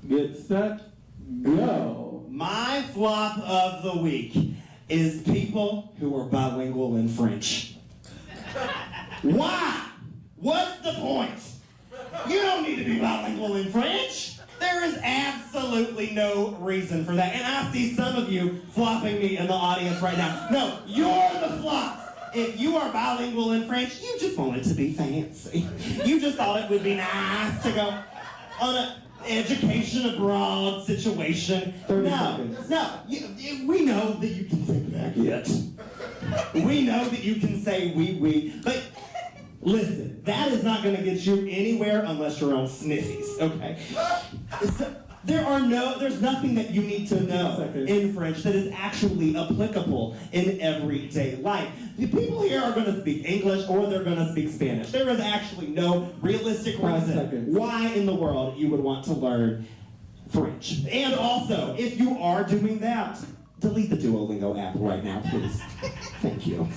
get set, go. My flop of the week is people who are bilingual in French. Why? What's the point? You don't need to be bilingual in French. There is absolutely no reason for that. And I see some of you flopping me in the audience right now. No, you're the flops. If you are bilingual in French, you just want it to be fancy. You just thought it would be nice to go on an education abroad situation. 30 No, seconds. we know that you can say baguette. We know that you can say oui, but listen, that is not going to get you anywhere unless you're on sniffies, okay? So, there's nothing that you need to know in French that is actually applicable in everyday life. The people here are going to speak English or they're going to speak Spanish. There is actually no realistic reason why in the world you would want to learn French. And also, if you are doing that, delete the Duolingo app right now, please. Thank you.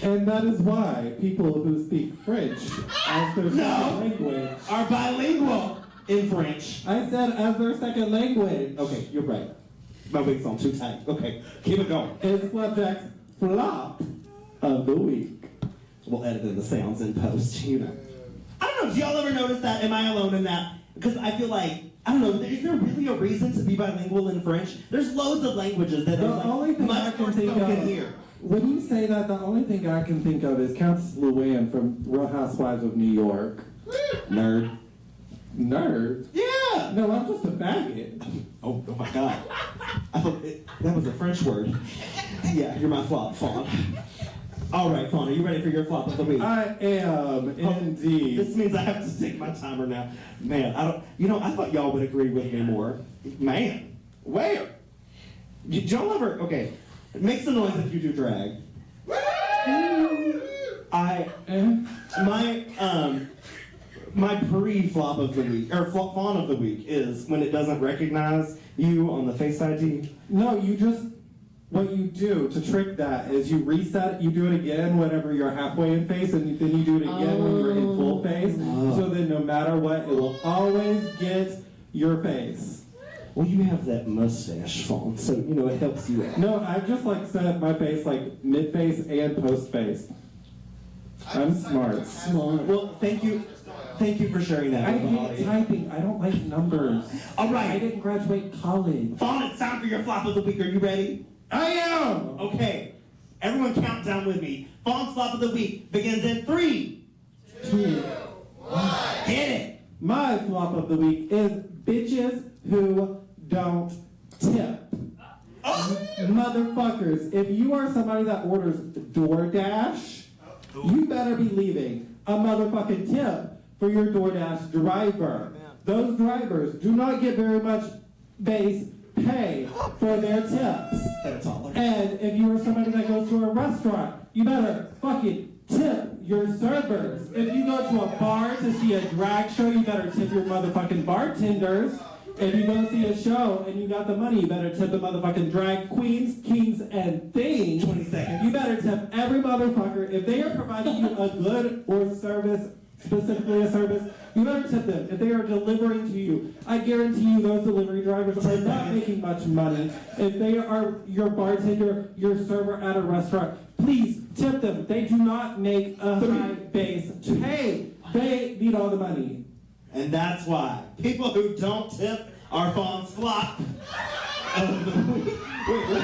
And that is why people who speak French as their second language are bilingual in French. I said as their second language. Okay, you're right. My wig's on too tight. Okay, keep it going. It's Flapjack's flop of the week. We'll edit in the sounds in post, you know. I don't know, do y'all ever notice that? Am I alone in that? Because I feel like, I don't know, is there really a reason to be bilingual in French? There's loads of languages that are like much more spoken here. When you say that, the only thing I can think of is Countess Luann from Real Housewives of New York. Nerd. Nerd? Yeah! No, I'm just a faggot. Oh my God. I thought that was a French word. Yeah, you're my flop, Fawn. All right, Fawn, are you ready for your flop of the week? I am, indeed. This means I have to take my timer now. Man, I thought y'all would agree with me more. Man, where? Did y'all ever, okay, make some noise if you do drag. My pre-flop of the week, or fawn of the week, is when it doesn't recognize you on the Face ID. No, what you do to trick that is you reset, you do it again whenever you're halfway in face, and then you do it again when you're in full face. So then no matter what, it will always get your face. Well, you have that mustache, Fawn, so, it helps you out. No, I just set my face mid-face and post-face. I'm smart. Well, thank you for sharing that I with the hate audience. typing. I don't like numbers. All right. I didn't graduate college. Fawn, it's time for your flop of the week. Are you ready? I am! Okay. Everyone count down with me. Fawn's flop of the week begins in 3, 2, 1. Hit it. My flop of the week is bitches who don't tip. Motherfuckers, if you are somebody that orders DoorDash, you better be leaving a motherfucking tip for your DoorDash driver. Those drivers do not get very much base pay for their tips. And if you are somebody that goes to a restaurant, you better fucking tip your servers. If you go to a bar to see a drag show, you better tip your motherfucking bartenders. If you go see a show and you got the money, you better tip the motherfucking drag queens, kings, and things. 20 seconds. You better tip every motherfucker if they are providing you a good or service specifically a service, you better tip them. If they are delivering to you, I guarantee you those delivery drivers are not making much money. If they are your bartender, your server at a restaurant, please tip them. They do not make a high base pay. They need all the money. And that's why people who don't tip are Fawn's flop of the week. Wait, what?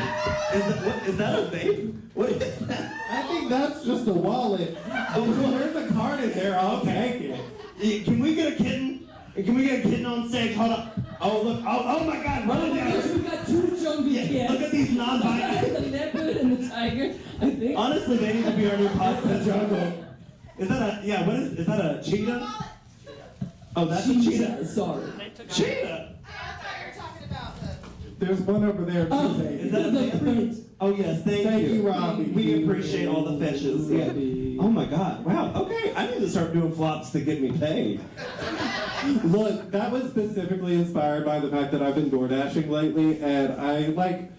Is that a vape? What is that? I think that's just a wallet. Oh, there's a card in there. I'll take it. Can we get a kitten? Can we get a kitten on stage? Hold up. Oh, look. Oh my God. Run it down. We've got two jungle cats. Look at these non-binary. The leopard and the tiger, I think. Honestly, they need to be our new podcast jungle. Is that a, what is that a cheetah? Oh, that's a cheetah. Sorry. Cheetah? There's one over there too, baby. Is that a print? Oh yes, thank you, Robbie. We appreciate all the fishes. Yeah. Oh my God! Wow. Okay, I need to start doing flops to get me paid. Look, that was specifically inspired by the fact that I've been door dashing lately, and I like.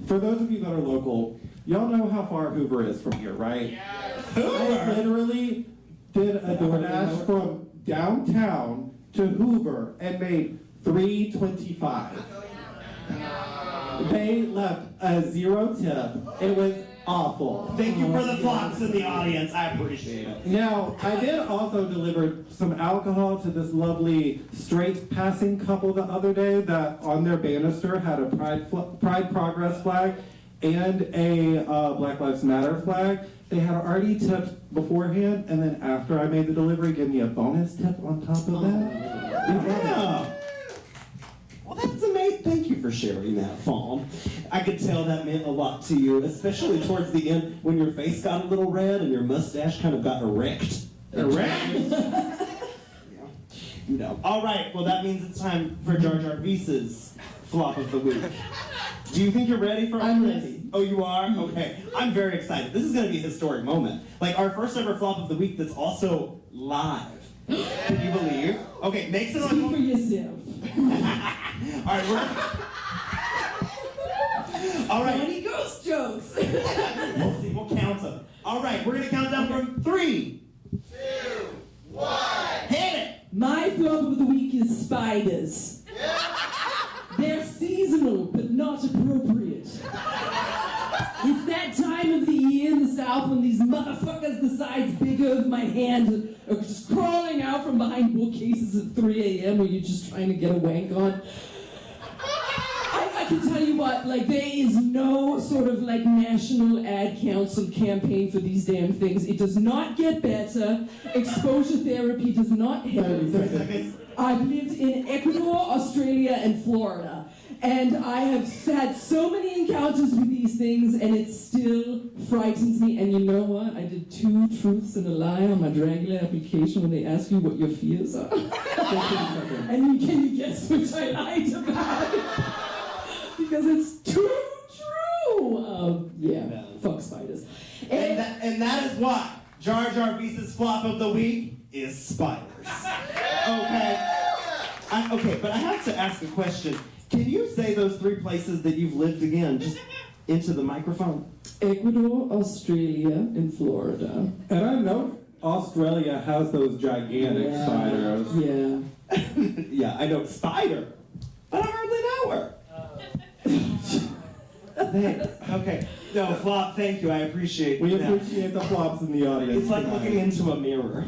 For those of you that are local, y'all know how far Hoover is from here, right? Hoover. I literally did a DoorDash from downtown to Hoover and made $3.25. They left a 0 tip. It was awful. Thank you for the flops in the audience. I appreciate it. Now, I did also deliver some alcohol to this lovely straight passing couple the other day that on their banister had a Pride Progress flag and a Black Lives Matter flag. They had already tipped beforehand, and then after I made the delivery, gave me a bonus tip on top of that. Yeah. Well, that's amazing. Thank you for sharing that, Fawn. I could tell that meant a lot to you, especially towards the end when your face got a little red and your mustache kind of got erect. Erect? Yeah. You know. All right. Well, that means it's time for Jarvis's flop of the week. Do you think you're ready for I'm this? ready. Oh, you are? Okay. I'm very excited. This is going to be a historic moment. Like our first ever flop of the week that's also live. Can you believe? Okay, make some Speak for yourself. All right, all right. Any ghost jokes? We'll see. We'll count them. All right, we're gonna count down from 3, 2, 1. Hit it. My flop of the week is spiders. They're seasonal, but not appropriate. It's that time of the year in the South when these motherfuckers the size bigger of my hand are just crawling out from behind bookcases at 3 a.m. when you're just trying to get a wank on. I can tell you what, like, there is no sort of like national ad council campaign for these damn things. It does not get better. Exposure therapy does not help. I've lived in Ecuador, Australia, and Florida. And I have had so many encounters with these things, and it still frightens me. And you know what? I did 2 truths and a lie on my Dragula application when they ask you what your fears are. And can you guess which I lied about? Because it's too true. Yeah, fuck spiders. And that is why Jarvis's flop of the week is spiders. Okay. Okay, but I have to ask a question. Can you say those 3 places that you've lived again, just into the microphone? Ecuador, Australia, and Florida. And I know Australia has those gigantic spiders. Yeah. Yeah, I know spider, but I hardly know her. Thanks. Okay. No, flop, thank you. I appreciate We that. appreciate the flops in the audience. It's like tonight. looking into a mirror.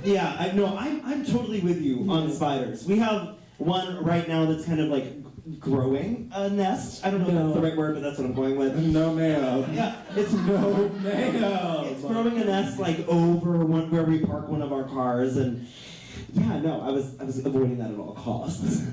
Yeah, I'm totally with you on spiders. We have one right now that's kind of like growing a nest. I don't know if that's the right word, but that's what I'm going with. No, ma'am. Yeah, it's No, ma'am. It's growing a nest like over where we park one of our cars, and yeah, no, I was avoiding that at all costs.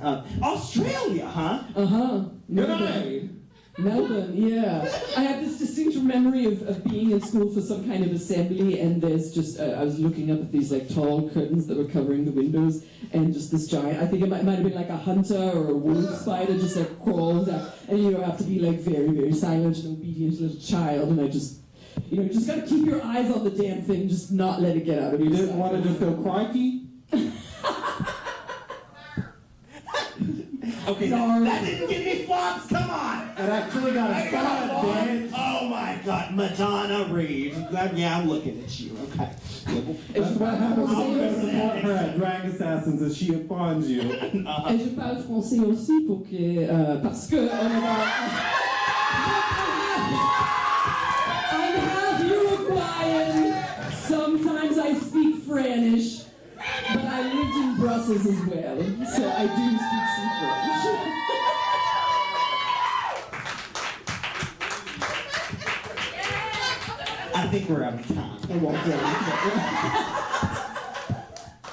Australia, huh? Uh-huh. Good night. Melbourne, yeah. I have this distinct memory of being in school for some kind of assembly, and there's just, I was looking up at these like tall curtains that were covering the windows, and just this giant, I think it might have been like a hunter or a wolf spider just like crawled out, and you have to be like very, very silent and obedient little child, and I just, you just gotta keep your eyes on the damn thing, just not let it get out of your You didn't sight. want to just go crikey? Okay, No. that didn't give me flops, come on! It actually got a thought, bitch. Oh my god, Madonna Reed. Yeah, I'm looking at you, okay. That's what happens when you support her at Drag Assassins, is she fawns you. Et je parle français aussi parce que I'm half Uruguayan. Sometimes I speak French, but I lived in Brussels as well, so I do speak some French. I think we're out of time.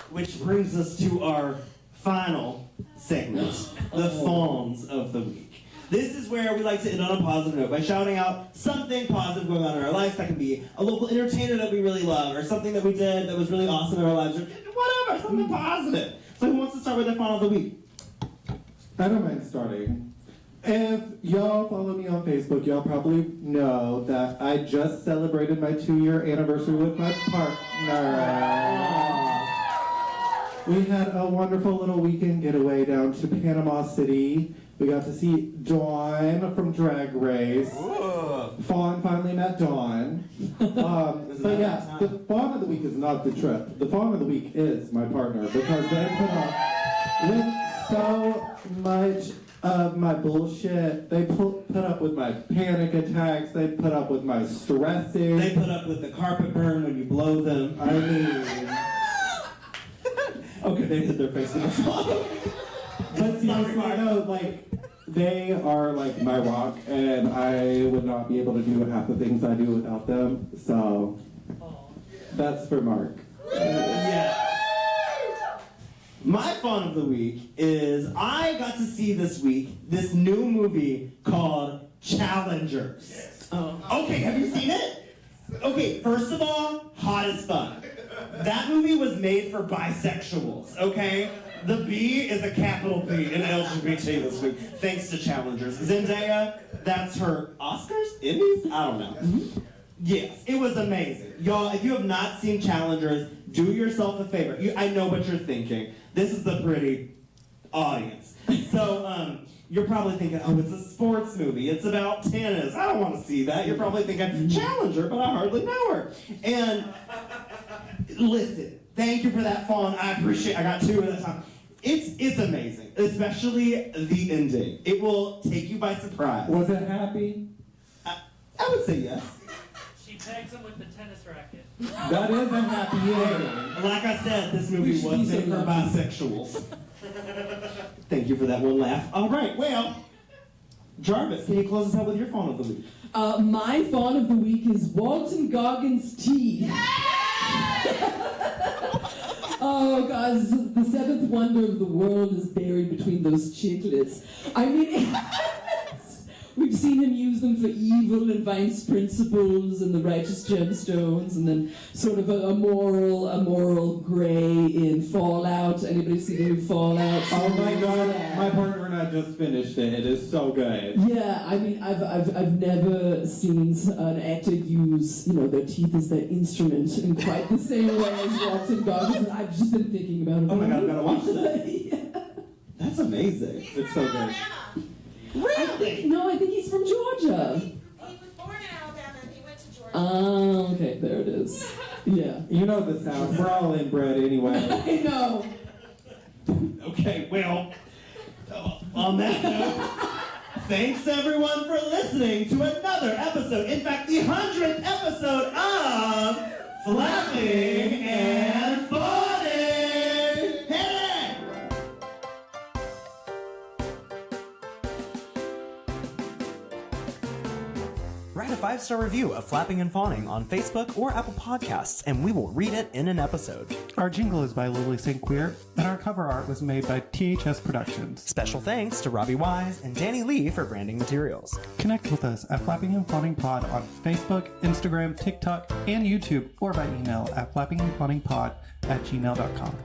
Which brings us to our final segment, the Fawns of the Week. This is where we like to end on a positive note by shouting out something positive going on in our lives. That can be a local entertainer that we really love, or something that we did that was really awesome in our lives, or whatever, something positive. So who wants to start with their Fawn of the Week? I don't mind starting. If y'all follow me on Facebook, y'all probably know that I just celebrated my 2-year anniversary with my partner. We had a wonderful little weekend getaway down to Panama City. We got to see Dawn from Drag Race. Fawn finally met Dawn. But yeah, the Fawn of the Week is not the trip. The Fawn of the Week is my partner, because they put up with so much of my bullshit. They put up with my panic attacks. They put up with my stressing. They put up with the carpet burn when you blow them. I mean... Okay, they hit their face in the floor. But seriously, though, like, they are like my rock, and I would not be able to do half the things I do without them. So that's for Mark. Yeah. My Fawn of the Week is I got to see this week this new movie called Challengers. Okay, have you seen it? Okay, first of all, hot as fuck. That movie was made for bisexuals, okay? The B is a capital B in LGBT this week, thanks to Challengers. Zendaya, that's her Oscars? Emmys? I don't know. Yes, it was amazing. Y'all, if you have not seen Challengers, do yourself a favor. I know what you're thinking. This is a pretty audience. So, you're probably thinking, oh, it's a sports movie. It's about tennis. I don't want to see that. You're probably thinking, Challenger, but I hardly know her. And listen, thank you for that Fawn. I appreciate it. I got 2 at a time. It's amazing, especially the ending. It will take you by surprise. Was it happy? I would say yes. She pegs him with the tennis racket. That is a happy ending. Like I said, this movie was made for bisexuals. Thank you for that one laugh. All right, well, Jarvis, can you close us out with your Fawn of the Week? My Fawn of the Week is Walton Goggins tea. Oh, God, the 7th wonder of the world is buried between those chiclets. I mean, we've seen him use them for evil and vice principles and the righteous gemstones, and then sort of a moral gray in Fallout. Anybody see the new Fallout? Oh my God, my partner and I just finished it. It is so good. Yeah, I mean, I've never seen an actor use, their teeth as their instrument in quite the same way as Walton Goggins, and I've just been thinking about it. Oh my God, I've got to watch that. Yeah. That's amazing. It's so good. Really? I think he's from Georgia. He was born in Alabama and he went to Georgia. Oh, okay, there it is. Yeah. You know the South. We're all inbred anyway. I know. Okay, well, on that note, thanks everyone for listening to another episode. In fact, the 100th episode of Flapping and Fawning. Hey! Write a 5-star review of Flapping and Fawning on Facebook or Apple Podcasts, and we will read it in an episode. Our jingle is by Lily St. Queer, and our cover art was made by THS Productions. Special thanks to Robbie Wise and Danny Lee for branding materials. Connect with us at Flapping and Fawning Pod on Facebook, Instagram, TikTok, and YouTube, or by email at flappingandfawningpod@gmail.com.